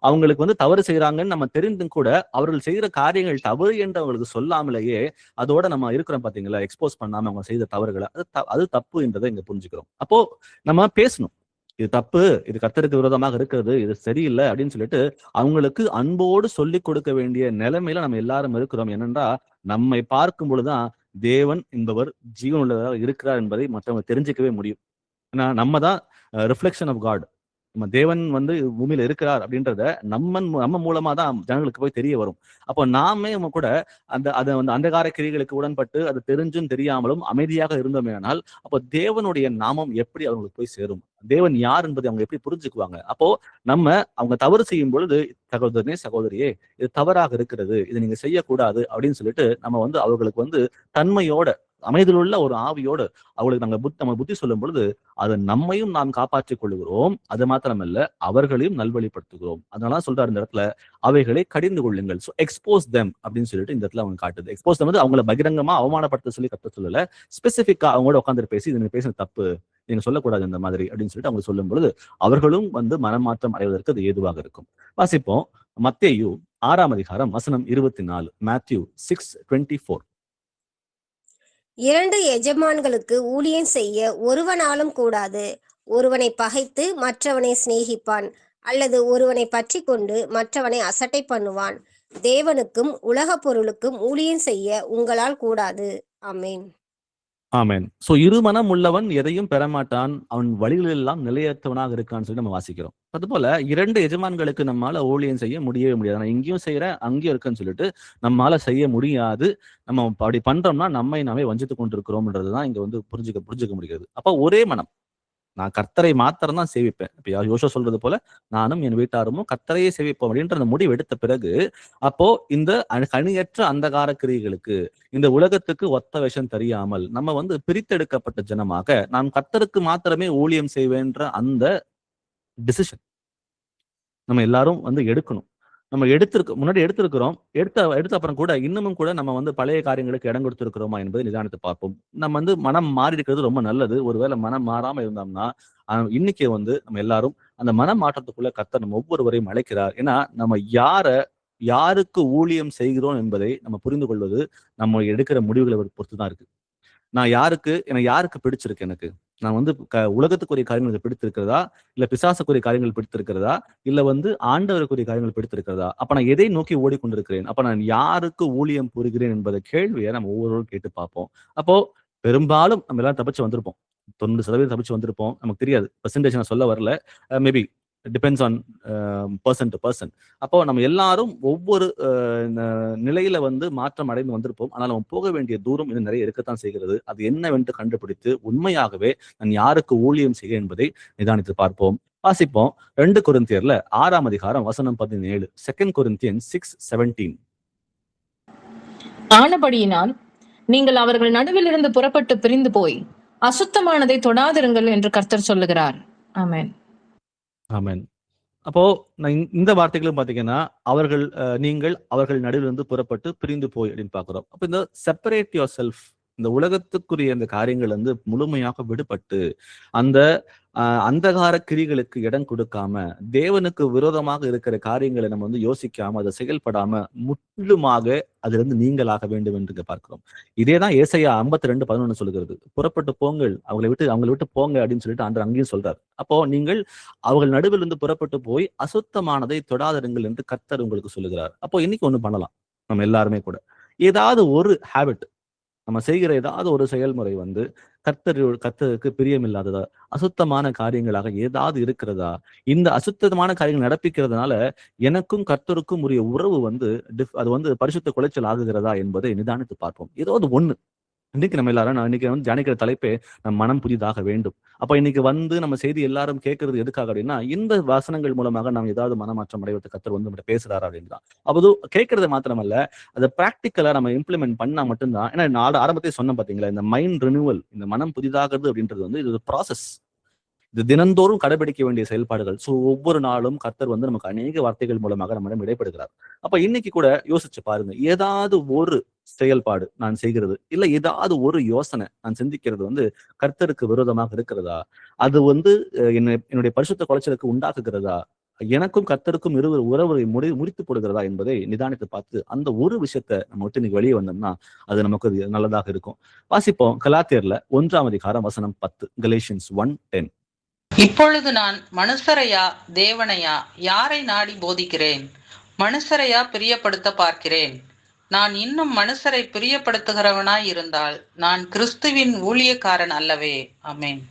அவங்களுக்கு வந்து தவறு செய்யறாங்கன்னு நம்ம தெரிந்தும் கூட அவர்கள் செய்யற காரியங்கள் தவறு என்று அவங்களுக்கு சொல்லாமலேயே அதோட நம்ம இருக்கிறோம் பாத்தீங்களா, எக்ஸ்போஸ் பண்ணாம அவங்க செய்த தவறுகளை அது தப்பு என்றதை இங்க புரிஞ்சுக்கிறோம். அப்போ நம்ம பேசணும், இது தப்பு, இது கர்த்தருக்கு விரோதமாக இருக்கிறது, இது சரியில்லை அப்படின்னு சொல்லிட்டு அவங்களுக்கு அன்போடு சொல்லி கொடுக்க வேண்டிய நிலைமையில நம்ம எல்லாரும் இருக்கிறோம். என்னன்றா நம்மை பார்க்கும் பொழுதுதான் தேவன் என்பவர் ஜீவனுள்ளதாக இருக்கிறார் என்பதை மற்றவங்க தெரிஞ்சுக்கவே முடியும். ஏன்னா நம்ம தான் ரிஃப்ளெக்ஷன் ஆஃப் காட். நம்ம தேவன் வந்து பூமியில இருக்கிறார் அப்படின்றத நம்ம மூலமா தான் ஜனங்களுக்கு போய் தெரிய வரும். அப்போ நாமே கூட அதை வந்து அந்தகார கிரிகளுக்கு உடன்பட்டு அது தெரிஞ்சும் தெரியாமலும் அமைதியாக இருந்தோமேனால் அப்போ தேவனுடைய நாமம் எப்படி அவங்களுக்கு போய் சேரும், தேவன் யார் என்பதை அவங்க எப்படி புரிஞ்சுக்குவாங்க? அப்போ நம்ம அவங்க தவறு செய்யும் பொழுது சகோதரனே சகோதரியே இது தவறாக இருக்கிறது, இதை நீங்க செய்யக்கூடாது அப்படின்னு சொல்லிட்டு நம்ம வந்து அவர்களுக்கு வந்து தன்மையோட அமைதியிலுள்ள ஒரு ஆவியோடு அவங்களுக்கு நம்ம புத்தி சொல்லும் பொழுது அது நம்மையும் நாம் காப்பாற்றிக் கொள்ளுகிறோம், அது மாத்திரமல்ல அவர்களையும் நல்வழிப்படுத்துகிறோம். அதனால சொல்றாரு இந்த இடத்துல அவைகளை கடிந்து கொள்ளுங்கள். ஸோ எக்ஸ்போஸ் தெம் அப்படின்னு சொல்லிட்டு இந்த இடத்துல அவங்க காட்டுது. எக்ஸ்போஸ் தெம் வந்து அவங்களை பகிரங்கமா அவமானப்படுத்த சொல்லி கத்த சொல்லல, ஸ்பெசிபிக்கா அவங்களோட உட்காந்து பேசி இது நீங்க பேசுறது தப்பு, நீங்க சொல்லக்கூடாது இந்த மாதிரி அப்படின்னு சொல்லிட்டு அவங்க சொல்லும் பொழுது அவர்களும் வந்து மனமாற்றம் அடைவதற்கு அது ஏதுவாக இருக்கும். வாசிப்போம் மத்தேயு 6ஆம் அதிகாரம் வசனம் 24. மேத்யூ 6:24. 2 எஜமான்களுக்கு ஊழியம் செய்ய ஒருவனாலும் கூடாது. ஒருவனை பகைத்து மற்றவனை சிநேகிப்பான், அல்லது ஒருவனை பற்றி கொண்டு மற்றவனை அசட்டை பண்ணுவான். தேவனுக்கும் உலக பொருளுக்கும் ஊழியம் செய்ய உங்களால் கூடாது. ஆமென். ஆமென். சோ இருமனம் உள்ளவன் எதையும் பெறமாட்டான், அவன் வழிகளில் எல்லாம் நிலையற்றவனாக இருக்கான்னு சொல்லி நம்ம வாசிக்கிறோம். அதுபோல 2 எஜமான்களுக்கு நம்மால ஊழியம் செய்ய முடியவே முடியாது. நான் இங்கேயும் செய்யறேன் அங்கேயும் இருக்குன்னு சொல்லிட்டு நம்மால செய்ய முடியாது. நம்ம அப்படி பண்றோம்னா நம்மை நாமே வஞ்சித்து கொண்டிருக்கிறோம்ன்றதுதான் இங்க வந்து புரிஞ்சுக்க முடிகிறது. அப்ப ஒரே மனம், நான் கர்த்தரை மாத்திரம் தான் சேவிப்பேன். இப்ப யோசா சொல்றது போல நானும் என் வீட்டாரும் கர்த்தரையே சேவிப்போம் அப்படின்ற அந்த முடிவு எடுத்த பிறகு அப்போ இந்த கனியற்ற அந்தகார கிரியைகளுக்கு இந்த உலகத்துக்கு ஒத்த விஷம் தெரியாமல் நம்ம வந்து பிரித்தெடுக்கப்பட்ட ஜனமாக நான் கர்த்தருக்கு மாத்திரமே ஊழியம் செய்வேன்ற அந்த டிசிஷன் நம்ம எல்லாரும் வந்து எடுக்கணும். நம்ம முன்னாடி எடுத்திருக்கிறோம். எடுத்த அப்புறம் கூட இன்னமும் கூட நம்ம வந்து பழைய காரியங்களுக்கு இடம் கொடுத்திருக்கிறோமா என்பதை நிதானித்து பார்ப்போம். நம்ம வந்து மனம் மாறி இருக்கிறது ரொம்ப நல்லது. ஒருவேளை மனம் மாறாம இருந்தோம்னா இன்னைக்கு வந்து நம்ம எல்லாரும் அந்த மனம் மாற்றத்துக்குள்ள கர்த்தர் நம்ம ஒவ்வொருவரையும் அழைக்கிறார். ஏன்னா நம்ம யாருக்கு ஊழியம் செய்கிறோம் என்பதை நம்ம புரிந்து கொள்வது நம்ம எடுக்கிற முடிவுகளை பொறுத்துதான் இருக்கு. எனக்கு யாருக்கு பிடிச்சிருக்கு, எனக்கு நான் வந்து உலகத்துக்குரிய காரியங்கள் பிடித்திருக்கிறதா, இல்ல பிசாசுக்குரிய காரியங்கள் பிடித்திருக்கிறதா, இல்ல வந்து ஆண்டவருக்குரிய காரியங்கள் பிடித்திருக்கிறதா, அப்ப நான் எதை நோக்கி ஓடிக்கொண்டிருக்கிறேன், அப்ப நான் யாருக்கு ஊழியம் புரிகிறேன் என்பதை கேள்வியை நம்ம ஒவ்வொருவரும் கேட்டு பார்ப்போம். அப்போ பெரும்பாலும் நம்ம எல்லாரும் தப்பிச்சு வந்திருப்போம். 90% தப்பிச்சு வந்திருப்போம். நமக்கு தெரியாது, பெர்சன்டேஜ் நான் சொல்ல வரல. Maybe depends on person to person. அப்போ நம்ம எல்லாரும் ஒவ்வொரு நிலையில வந்து மாற்றம் அடைந்து வந்திருப்போம். ஆனால் நம்ம போக வேண்டிய தூரம் இன்னும் நிறைய இருக்கத்தான் செய்கிறது. அது என்னவென்று கண்டுபிடித்து உண்மையாகவே நான் யாருக்கு ஊழியம் செய்ய என்பதை நிதானித்து பார்ப்போம். வாசிப்போம் 2 கொரிந்தியர்ல 6ஆம் அதிகாரம் வசனம் 17. 2 Corinthians 6:17. ஆனபடியினால் நீங்கள் அவர்கள் நடுவில் இருந்து புறப்பட்டு பிரிந்து போய் அசுத்தமானதை தொடாதிருங்கள் என்று கர்த்தர் சொல்லுகிறார். ஆமென். ஆமென். அப்போ நான் இந்த வார்த்தைகளும் பாத்தீங்கன்னா நீங்கள் அவர்கள் நடுவில் இருந்து புறப்பட்டு பிரிந்து போய் அப்படின்னு பாக்குறோம். அப்ப இந்த செப்பரேட் யுவர் செல்ஃப், இந்த உலகத்துக்குரிய இந்த காரியங்கள் வந்து முழுமையாக விடுபட்டு அந்த அந்தகார கிரிகளுக்கு இடம் கொடுக்காம தேவனுக்கு விரோதமாக இருக்கிற காரியங்களை நம்ம வந்து யோசிக்காம அதை செயல்படாம முற்றிலுமாக அதுல இருந்து நீங்களாக வேண்டும் என்று பார்க்கிறோம். இதேதான் ஏசாயா 52:11 சொல்லுகிறது. புறப்பட்டு போங்கள், அவங்களை விட்டு போங்க அப்படின்னு சொல்லிட்டு ஆண்டவர் அங்கேயும் சொல்றாரு. அப்போ நீங்கள் அவர்கள் நடுவில் இருந்து புறப்பட்டு போய் அசுத்தமானதை தொடாதிருங்கள் என்று கர்த்தர் உங்களுக்கு சொல்லுகிறார். அப்போ இன்னைக்கு ஒண்ணு பண்ணலாம். நம்ம எல்லாருமே கூட ஏதாவது ஒரு ஹேபிட், நம்ம செய்கிற ஏதாவது ஒரு செயல்முறை வந்து கர்த்தருக்கு பிரியமில்லாததா, அசுத்தமான காரியங்களாக ஏதாவது இருக்கிறதா, இந்த அசுத்தமான காரியங்கள் நடப்பிக்கிறதுனால எனக்கும் கர்த்தருக்கும் உரிய உறவு வந்து அது வந்து பரிசுத்த குலைச்சல் ஆகுகிறதா என்பதை நிதானித்து பார்ப்போம். ஏதாவது ஒண்ணு. இன்னைக்கு நம்ம எல்லாரும் இன்னைக்கு வந்து தியானிக்கிற தலைப்பே நம்ம மனம் புதிதாக வேண்டும். அப்ப இன்னைக்கு வந்து நம்ம செய்தி எல்லாரும் கேட்கறது எதுக்காக அப்படின்னா, இந்த வசனங்கள் மூலமாக நாம் ஏதாவது மனமாற்றம் அடைவதை கர்த்தர் வந்து நம்ம பேசுறாரா அப்படின்னு தான். அப்போது கேட்கறது மாத்திரமல்ல, அதை பிராக்டிக்கலா நம்ம இம்ப்ளிமெண்ட் பண்ணா மட்டும்தான். ஏன்னா நான் ஆரம்பத்தையே சொன்னேன் பாத்தீங்களா, இந்த மைண்ட் ரினியூவல், இந்த மனம் புதிதாகிறது அப்படின்றது வந்து இது ஒரு ப்ராசஸ். இது தினந்தோறும் கடைபிடிக்க வேண்டிய செயல்பாடுகள். சோ ஒவ்வொரு நாளும் கர்த்தர் வந்து நமக்கு அநேக வார்த்தைகள் மூலமாக நம்மிடம் இடைப்படுகிறார். அப்ப இன்னைக்கு கூட யோசிச்சு பாருங்க, ஏதாவது ஒரு செயல்பாடு நான் செய்கிறது, இல்ல ஏதாவது ஒரு யோசனை நான் சிந்திக்கிறது வந்து கர்த்தருக்கு விரோதமாக இருக்கிறதா, அது வந்து என்னுடைய பரிசுத்த குலைச்சலுக்கு உண்டாக்குகிறதா, எனக்கும் கர்த்தருக்கும் உறவை முறித்து போடுகிறதா என்பதை நிதானித்து பார்த்து அந்த ஒரு விஷயத்த நம்ம விட்டு இன்னைக்கு வெளியே வந்தோம்னா அது நமக்கு நல்லதாக இருக்கும். வாசிப்போம் கலாத்தியர்ல 1ஆம் அதிகாரம் வசனம் 10. Galatians 1:10. இப்பொழுது நான் மனுஷரையா தேவனையா யாரை நாடி போதிக்கிறேன்? மனுஷரையா பிரியப்படுத்த பார்க்கிறேன்? நான் இன்னும் மனுஷரை பிரியப்படுத்துகிறவனாய் இருந்தால் நான் கிறிஸ்துவின் ஊழியக்காரன் அல்லவே. ஆமென்.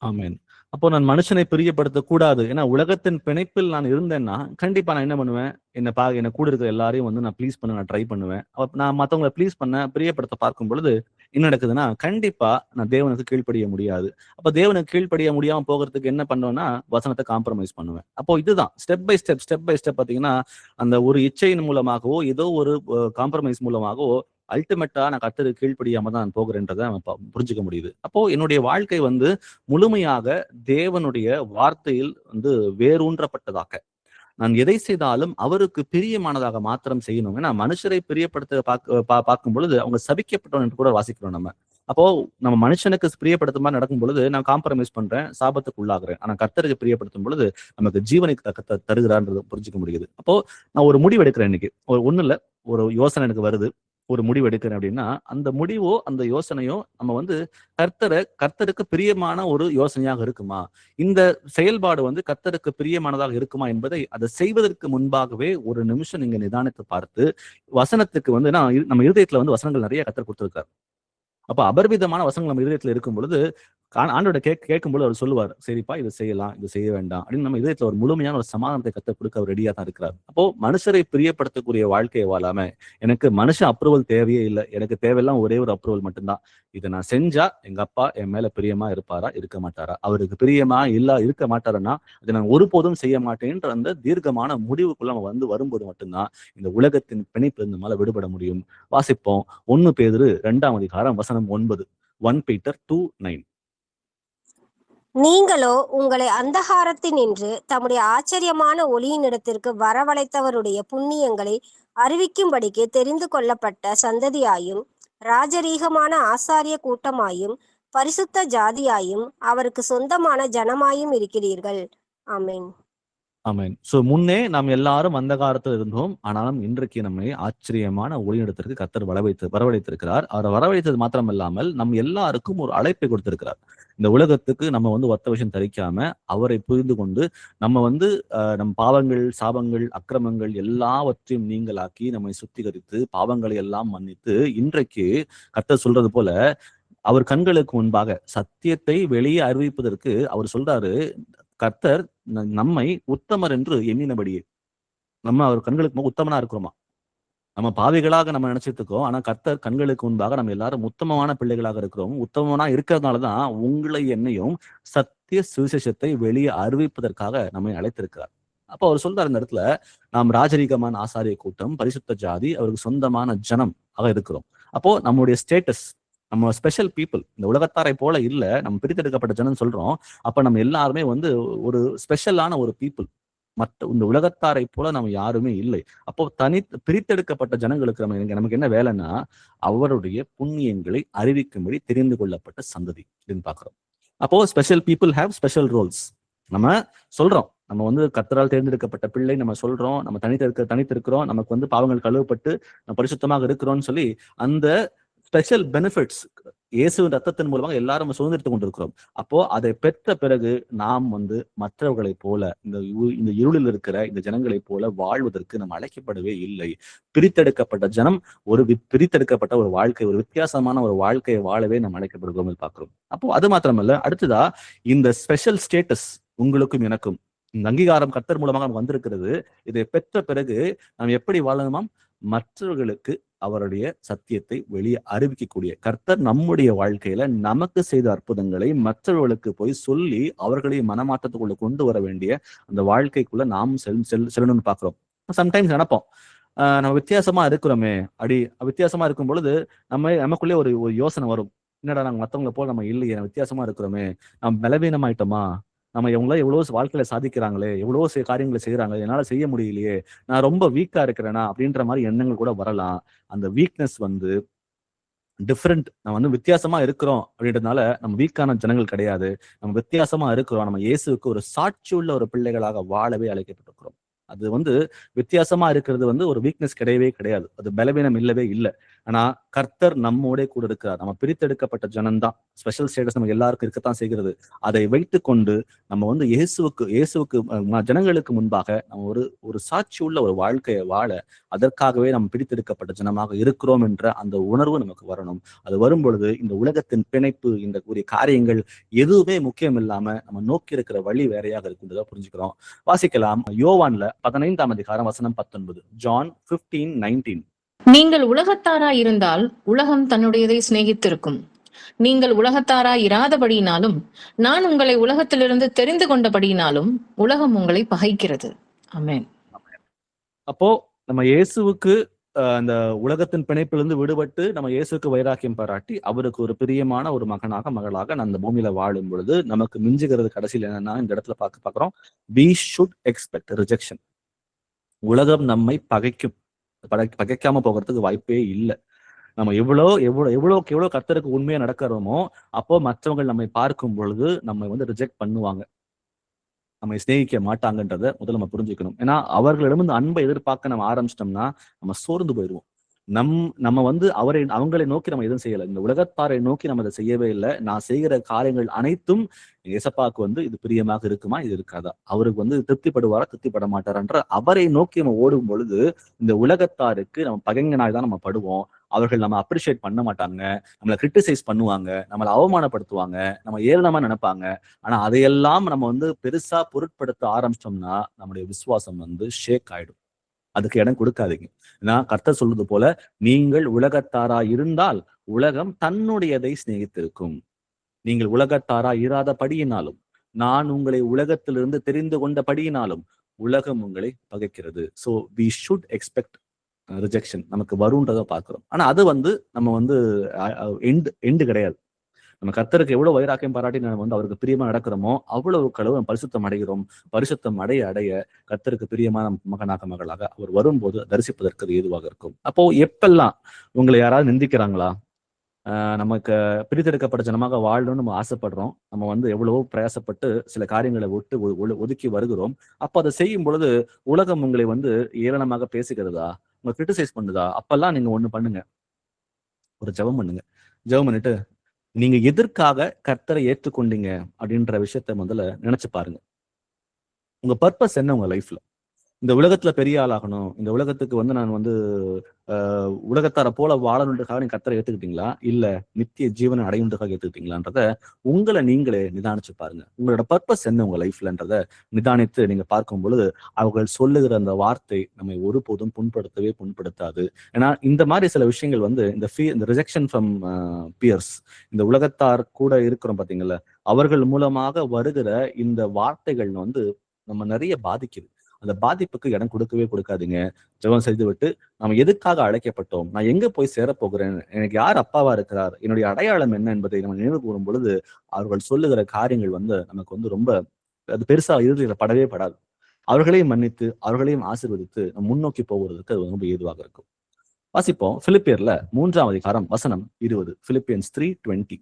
ஆமென். அப்போ நான் மனுஷனை பிரியப்படுத்த கூடாது. ஏன்னா உலகத்தின் பிணைப்பில் நான் இருந்தேன்னா கண்டிப்பா நான் என்ன பண்ணுவேன், என்ன கூட இருக்கிற எல்லாரையும் வந்து நான் ப்ளீஸ் பண்ண நான் ட்ரை பண்ணுவேன். அப்ப நான் மத்தவங்களை ப்ளீஸ் பண்ண பிரியப்படுத்த பார்க்கும் பொழுது என்ன நடக்குதுன்னா, கண்டிப்பா நான் தேவனுக்கு கீழ்ப்படிய முடியாது. அப்ப தேவனுக்கு கீழ்ப்படிய முடியாம போகிறதுக்கு என்ன பண்ணுவேன்னா, வசனத்தை காம்ப்ரமைஸ் பண்ணுவேன். அப்போ இதுதான் ஸ்டெப் பை ஸ்டெப் பாத்தீங்கன்னா, அந்த ஒரு இச்சையின் மூலமாகவோ ஏதோ ஒரு காம்ப்ரமைஸ் மூலமாகவோ அல்டிமேட்டா நான் கர்த்தருக்கு கீழ்ப்படியாம தான் நான் போகிறேன்றதை புரிஞ்சுக்க முடியுது. அப்போ என்னுடைய வாழ்க்கை வந்து முழுமையாக தேவனுடைய வார்த்தையில் வந்து வேரூன்றப்பட்டதாக, நான் எதை செய்தாலும் அவருக்கு பிரியமானதாக மாத்திரம் செய்யணும். ஏன்னா மனுஷரை பிரியப்படுத்த பார்க்கும் பொழுது அவங்க சபிக்கப்பட்டவன் என்று கூட வாசிக்கிறோம் நம்ம. அப்போ நம்ம மனுஷனுக்கு பிரியப்படுத்தும் மாதிரி நடக்கும் பொழுது நான் காம்ப்ரமைஸ் பண்றேன், சாபத்துக்கு உள்ளாகிறேன். ஆனா கர்த்தருக்கு பிரியப்படுத்தும் பொழுது நமக்கு ஜீவனுக்கு தருகிறான்றது புரிஞ்சுக்க முடியுது. அப்போ நான் ஒரு முடிவு எடுக்கிறேன். இன்னைக்கு ஒண்ணு இல்ல, ஒரு யோசனை எனக்கு வருது, ஒரு முடிவு எடுக்கிறேன் அப்படின்னா அந்த முடிவோ அந்த யோசனையோ நம்ம வந்து கர்த்தருக்கு பிரியமான ஒரு யோசனையாக இருக்குமா, இந்த செயல்பாடு வந்து கர்த்தருக்கு பிரியமானதாக இருக்குமா என்பதை அதை செய்வதற்கு முன்பாகவே ஒரு நிமிஷம் நீங்க நிதானித்து பார்த்து வசனத்துக்கு வந்து நம்ம இருதயத்துல வந்து வசனங்கள் நிறைய கர்த்தர் கொடுத்திருக்காரு. அப்ப அபரிவிதமான வசனங்கள் நம்ம இதயத்துல இருக்கும் பொழுது ஆண்டோட கேட்கும்போது அவர் சொல்லுவார், சரிப்பா இது செய்யலாம், இது செய்ய வேண்டாம் அப்படின்னு நம்ம இதயத்துல ஒரு முழுமையான ஒரு சமாதானத்தை கற்றுக் கொடுக்க அவர் ரெடியா தான் இருக்கிறார். அப்போ மனுஷரை பிரியப்படுத்தக்கூடிய வாழ்க்கையை வாழாம எனக்கு மனுஷ அப்ரூவல் தேவையே இல்லை, எனக்கு தேவையெல்லாம் ஒரே ஒரு அப்ரூவல் மட்டும்தான். இதை நான் செஞ்சா எங்க அப்பா என் மேல பிரியமா இருப்பாரா இருக்க மாட்டாரா, அவருக்கு பிரியமா இருக்க மாட்டாருன்னா அதை நான் ஒருபோதும் செய்ய மாட்டேன்ற அந்த தீர்க்கமான முடிவுக்குள்ள நம்ம வரும்போது மட்டும்தான் இந்த உலகத்தின் பிணைப்பு நம்மால விடுபட முடியும். வாசிப்போம் 1 பேதுரு 2ஆம் அதிகாரம் வசனம் 9. 1 Peter 2:9. நீங்களோ உங்களை அந்தகாரத்தினின்று தம்முடைய ஆச்சரியமான ஒளியினிடத்திற்கு வரவழைத்தவருடைய புண்ணியங்களை அறிவிக்கும்படிக்கு தெரிந்து கொள்ளப்பட்ட சந்ததியாயும் ராஜரீகமான ஆசாரிய கூட்டமாயும் பரிசுத்த ஜாதியாயும் அவருக்கு சொந்தமான ஜனமாயும் இருக்கிறீர்கள். ஆமென். ஆமென். சோ முன்னே நாம் எல்லாரும் அந்தகாரத்தில் இருந்தோம், ஆனாலும் இன்றைக்கு நம்மை ஆச்சரியமான ஒளியிடத்திற்கு கர்த்தர் வரவழைத்திருக்கிறார். அவரை வரவழைத்தது மாத்திரம் இல்லாமல் நம் எல்லாருக்கும் ஒரு அழைப்பை கொடுத்திருக்கிறார். இந்த உலகத்துக்கு நம்ம வந்து ஒத்த விஷயம் தரிக்காம அவரை புரிந்து கொண்டு நம்ம வந்து நம் பாவங்கள், சாபங்கள், அக்கிரமங்கள் எல்லாவற்றையும் நீங்களாக்கி நம்மை சுத்திகரித்து பாவங்களை எல்லாம் மன்னித்து இன்றைக்கு கர்த்தர் சொல்றது போல அவர் கண்களுக்கு முன்பாக சத்தியத்தை வெளியே அறிவிப்பதற்கு அவர் சொல்றாரு, கர்த்தர் நம்மை உத்தமர் என்று எண்ணினபடியே. நம்ம அவர் கண்களுக்கு உத்தமனா இருக்கிறோமா? நம்ம பாவிகளாக நம்ம நினைச்சிட்டு இருக்கோம். ஆனா கர்த்தர் கண்களுக்கு முன்பாக நம்ம எல்லாரும் உத்தமமான பிள்ளைகளாக இருக்கிறோம். உத்தமனா இருக்கிறதுனாலதான் உங்களை என்னையும் சத்திய சுவிசேஷத்தை வெளியே அறிவிப்பதற்காக நம்மை அழைத்திருக்கிறார். அப்போ அவர் சொல்றாரு இந்த இடத்துல, நாம் ராஜரீகமான ஆசாரிய கூட்டம், பரிசுத்த ஜாதி, அவருக்கு சொந்தமான ஜனம் ஆக இருக்கிறோம். அப்போ நம்முடைய ஸ்டேட்டஸ், நம்ம ஸ்பெஷல் பீப்புள், இந்த உலகத்தாரை போல இல்ல, நம்ம பிரித்தெடுக்கப்பட்ட ஜனம் சொல்றோம். அப்ப நம்ம எல்லாருமே ஒரு ஸ்பெஷலான ஒரு பீப்புள். மற்ற இந்த உலகத்தாரை போல நம்ம யாருமே இல்லை. அப்போ பிரித்தெடுக்கப்பட்ட ஜனங்களுக்கு நமக்கு என்ன வேலைன்னா, அவருடைய புண்ணியங்களை அறிவிக்கும்படி தெரிந்து கொள்ளப்பட்ட சந்ததி அப்படின்னு பாக்குறோம். அப்போ special people have special roles. நம்ம சொல்றோம், நம்ம கர்த்தரால் தேர்ந்தெடுக்கப்பட்ட பிள்ளை, நம்ம சொல்றோம் நம்ம தனித்திருக்கிறோம், நமக்கு பாவங்கள் கழுவப்பட்டு நம்ம பரிசுத்தமாக இருக்கிறோம்னு சொல்லி அந்த ஸ்பெஷல் பெனிஃபிட்ஸ் இயேசுவின் ரத்தத்தின் மூலமாக எல்லாரும் சுதந்திரித்துக் கொண்டிருக்கிறோம். அப்போ அதை பெற்ற பிறகு நாம் மற்றவர்களை போல, இந்த இருளில் இருக்கிற இந்த ஜனங்களை போல வாழ்வதற்கு நம்ம அழைக்கப்படவே இல்லை. பிரித்தெடுக்கப்பட்ட ஜனம் பிரித்தெடுக்கப்பட்ட ஒரு வாழ்க்கை, ஒரு வித்தியாசமான ஒரு வாழ்க்கையை வாழவே நம்ம அழைக்கப்படுகிறோம் பார்க்கிறோம். அப்போ அது மாத்திரமல்ல, அடுத்ததா இந்த ஸ்பெஷல் ஸ்டேட்டஸ் உங்களுக்கும் எனக்கும் இந்த அங்கீகாரம் கர்த்தர் மூலமாக நமக்கு வந்திருக்கிறது. இதை பெற்ற பிறகு நாம் எப்படி வாழணுமாம்? மற்றவர்களுக்கு அவருடைய சத்தியத்தை வெளியே அறிவிக்கக்கூடிய, கர்த்தர் நம்முடைய வாழ்க்கையில நமக்கு செய்த அற்புதங்களை மற்றவர்களுக்கு போய் சொல்லி அவர்களை மனமாற்றத்துக்குள்ள கொண்டு வர வேண்டிய அந்த வாழ்க்கைக்குள்ள நாம் செல்லணும்னு பாக்குறோம். சம்டைம்ஸ் நினைப்போம், நம்ம வித்தியாசமா இருக்கிறோமே, வித்தியாசமா இருக்கும் பொழுது நமக்குள்ளே ஒரு யோசனை வரும், என்னடா நாங்க மற்றவங்களை போல நம்ம இல்லையே, வித்தியாசமா இருக்கிறோமே, நம்ம பலவீனமாயிட்டோமா, நம்ம இவங்களாம் எவ்வளவு வாழ்க்கையில சாதிக்கிறாங்களே, எவ்வளவு காரியங்களை செய்யறாங்க, என்னால செய்ய முடியலையே, நான் ரொம்ப வீக்கா இருக்கிறேனா அப்படின்ற மாதிரி எண்ணங்கள் கூட வரலாம். அந்த வீக்னஸ் டிஃப்ரெண்ட், நம்ம வித்தியாசமா இருக்கிறோம் அப்படின்றதுனால நம்ம வீக்கான ஜனங்கள் கிடையாது. நம்ம வித்தியாசமா இருக்கிறோம், நம்ம இயேசுவுக்கு ஒரு சாட்சியுள்ள ஒரு பிள்ளைகளாக வாழவே அழைக்கப்பட்டிருக்கிறோம். அது வித்தியாசமா இருக்கிறது ஒரு வீக்னஸ் கிடையவே கிடையாது, அது பலவீனம் இல்லவே இல்லை. ஆனா கர்த்தர் நம்மோட கூட இருக்கிறார். நம்ம பிரித்தெடுக்கப்பட்ட ஜனம்தான், ஸ்பெஷல் ஸ்டேட்டஸ் நமக்கு எல்லாருக்கும் இருக்கத்தான் செய்கிறது. அதை வைத்து கொண்டு நம்ம இயேசுவுக்கு ஜனங்களுக்கு முன்பாக நம்ம ஒரு சாட்சி உள்ள ஒரு வாழ்க்கையை வாழ, அதற்காகவே நம்ம பிரித்தெடுக்கப்பட்ட ஜனமாக இருக்கிறோம் என்ற அந்த உணர்வு நமக்கு வரணும். அது வரும் பொழுது இந்த உலகத்தின் பிணைப்பு, இந்த கூடிய காரியங்கள் எதுவுமே முக்கியம் இல்லாம நம்ம நோக்கி இருக்கிற வழி வேறையாக இருக்குன்றதை புரிஞ்சுக்கிறோம். வாசிக்கலாம் யோவான்ல 15ஆம் அதிகாரம் வசனம் 19. ஜான் 15:19. நீங்கள் உலகத்தாராய் இருந்தால் உலகம் தன்னுடையதை சிநேகித்திருக்கும். நீங்கள் உலகத்தாராய் இராதபடியினாலும் நான் உங்களை உலகத்திலிருந்து தெரிந்து கொண்டபடியினாலும் உலகம் உங்களை பகைக்கிறது. ஆமென். அப்போ நம்ம இயேசுவுக்கு அந்த உலகத்தின் பிணைப்பிலிருந்து விடுபட்டு நம்ம இயேசுக்கு வைராக்கியம் பாராட்டி அவருக்கு ஒரு பிரியமான ஒரு மகனாக மகளாக நான் அந்த பூமியில வாழும் பொழுது நமக்கு மிஞ்சுகிறது கடைசியில் என்னன்னா, இந்த இடத்துல பாக்குறோம், we should expect rejection. உலகம் நம்மை பகைக்காம போகிறதுக்கு வாய்ப்பே இல்லை. நம்ம எவ்வளவு கர்த்தருக்கு உண்மையா நடக்கிறோமோ அப்போ மற்றவங்க நம்மை பார்க்கும் பொழுது நம்ம ரிஜெக்ட் பண்ணுவாங்க, நம்ம சிநேகிக்க மாட்டாங்கன்றத முதல்ல நம்ம புரிஞ்சுக்கணும். ஏன்னா அவர்களிடம் அன்பை எதிர்பார்க்க நம்ம ஆரம்பிச்சிட்டோம்னா நம்ம சோர்ந்து போயிடுவோம். நம்ம அவங்களை நோக்கி நம்ம எதுவும் செய்யலை, இந்த உலகத்தாரை நோக்கி நம்ம அதை செய்யவே இல்லை. நான் செய்கிற காரியங்கள் அனைத்தும் எசப்பாக்கு இது பிரியமாக இருக்குமா, இது இருக்காதா, அவருக்கு திருப்திப்படுவாரா திருப்திப்பட மாட்டாரான்ற அவரை நோக்கி நம்ம ஓடும் பொழுது இந்த உலகத்தாருக்கு நம்ம பகைங்கனாய் தான் நம்ம படுவோம். அவர்கள் நம்ம அப்ரிஷியேட் பண்ண மாட்டாங்க, நம்மளை கிரிட்டிசைஸ் பண்ணுவாங்க, நம்மளை அவமானப்படுத்துவாங்க, நம்ம ஏளனமா நினைப்பாங்க. ஆனா அதையெல்லாம் நம்ம பெருசா பொருட்படுத்த ஆரம்பிச்சோம்னா நம்முடைய விசுவாசம் ஷேக் ஆயிடும். அதுக்கு இடம் கொடுக்காதீங்க. ஏன்னா கர்த்தர் சொல்றது போல, நீங்கள் உலகத்தாரா இருந்தால் உலகம் தன்னுடையதை சிநேகித்திருக்கும். நீங்கள் உலகத்தாரா இராதபடியினாலும் நான் உங்களை உலகத்திலிருந்து தெரிந்து கொண்டபடியினாலும் உலகம் உங்களை பகைக்கிறது. So we should expect rejection நமக்கு வரும்ன்றதை பார்க்கிறோம். ஆனா அது நம்ம எண்டு கிடையாது. நம்ம கர்த்தருக்கு எவ்வளவு வைராக்கியம் பாராட்டி நம்ம அவருக்கு பிரியமா நடக்கிறோமோ அவ்வளவு களவு நம்ம பரிசுத்தம் அடைகிறோம். பரிசுத்தம் அடைய கர்த்தருக்கு பிரியமான மகனாக மகளாக அவர் வரும்போது தரிசிப்பதற்கு ஏதுவாக இருக்கும். அப்போ எப்பெல்லாம் உங்களை யாராவது நிந்திக்கிறாங்களா, நமக்கு பிரித்தெடுக்கப்பட்ட ஜனமாக வாழணும்னு நம்ம ஆசைப்படுறோம், நம்ம எவ்வளவோ பிரயாசப்பட்டு சில காரியங்களை விட்டு ஒதுக்கி வருகிறோம். அப்போ அதை செய்யும் பொழுது உலகம் உங்களை ஏளனமாக பேசுகிறதா, உங்களை கிரிட்டிசைஸ் பண்ணுதா, அப்பெல்லாம் நீங்க ஒண்ணு பண்ணுங்க, ஒரு ஜெபம் பண்ணுங்க. ஜெபம் பண்ணிட்டு நீங்க எதற்காக கர்த்தரை ஏற்றுக்கொண்டீங்க அப்படின்ற விஷயத்த முதல்ல நினைச்சு பாருங்க. உங்க பர்பஸ் என்ன உங்க லைஃப்ல? இந்த உலகத்துல பெரிய ஆளாகணும், இந்த உலகத்துக்கு வந்து நான் வந்து உலகத்தார போல வாழணுன்றதுக்காக நீங்க கர்த்தரை ஏத்துக்கிட்டீங்களா, இல்ல நித்திய ஜீவனை அடையணுன்றதுக்காக ஏத்துக்கிட்டீங்களான்றத உங்களை நீங்களே நிதானிச்சு பாருங்க. உங்களோட பர்பஸ் என்ன உங்க லைஃப்லன்றத நிதானித்து நீங்க பார்க்கும் பொழுது அவர்கள் சொல்லுகிற அந்த வார்த்தை நம்மை ஒருபோதும் புண்படுத்தாது. ஏன்னா இந்த மாதிரி சில விஷயங்கள் வந்து இந்த ரிஜெக்ஷன் ஃப்ரம் பியர்ஸ், இந்த உலகத்தார் கூட இருக்கிறோம் பாத்தீங்கல்ல, அவர்கள் மூலமாக வருகிற இந்த வார்த்தைகள் வந்து நம்ம நிறைய பாதிக்குது. அந்த பாதிப்புக்கு இடம் கொடுக்கவே கொடுக்காதீங்க. ஜெபம் செய்து விட்டு நம்ம எதுக்காக அழைக்கப்பட்டோம், நான் எங்க போய் சேரப்போகிறேன், எனக்கு யார் அப்பாவா இருக்கிறார், என்னுடைய அடையாளம் என்ன என்பதை நம்ம நினைவு கூறும் பொழுது அவர்கள் சொல்லுகிற காரியங்கள் வந்து நமக்கு வந்து ரொம்ப அது பெருசா இறுதியில படவே படாது. அவர்களையும் மன்னித்து அவர்களையும் ஆசீர்வதித்து நம்ம முன்னோக்கி போகிறதுக்கு அது ரொம்ப ஏதுவாக இருக்கும். வாசிப்போம் பிலிப்பியர்ல 3ஆம் அதிகாரம் வசனம் 20. பிலிப்பியன்ஸ் 3:20.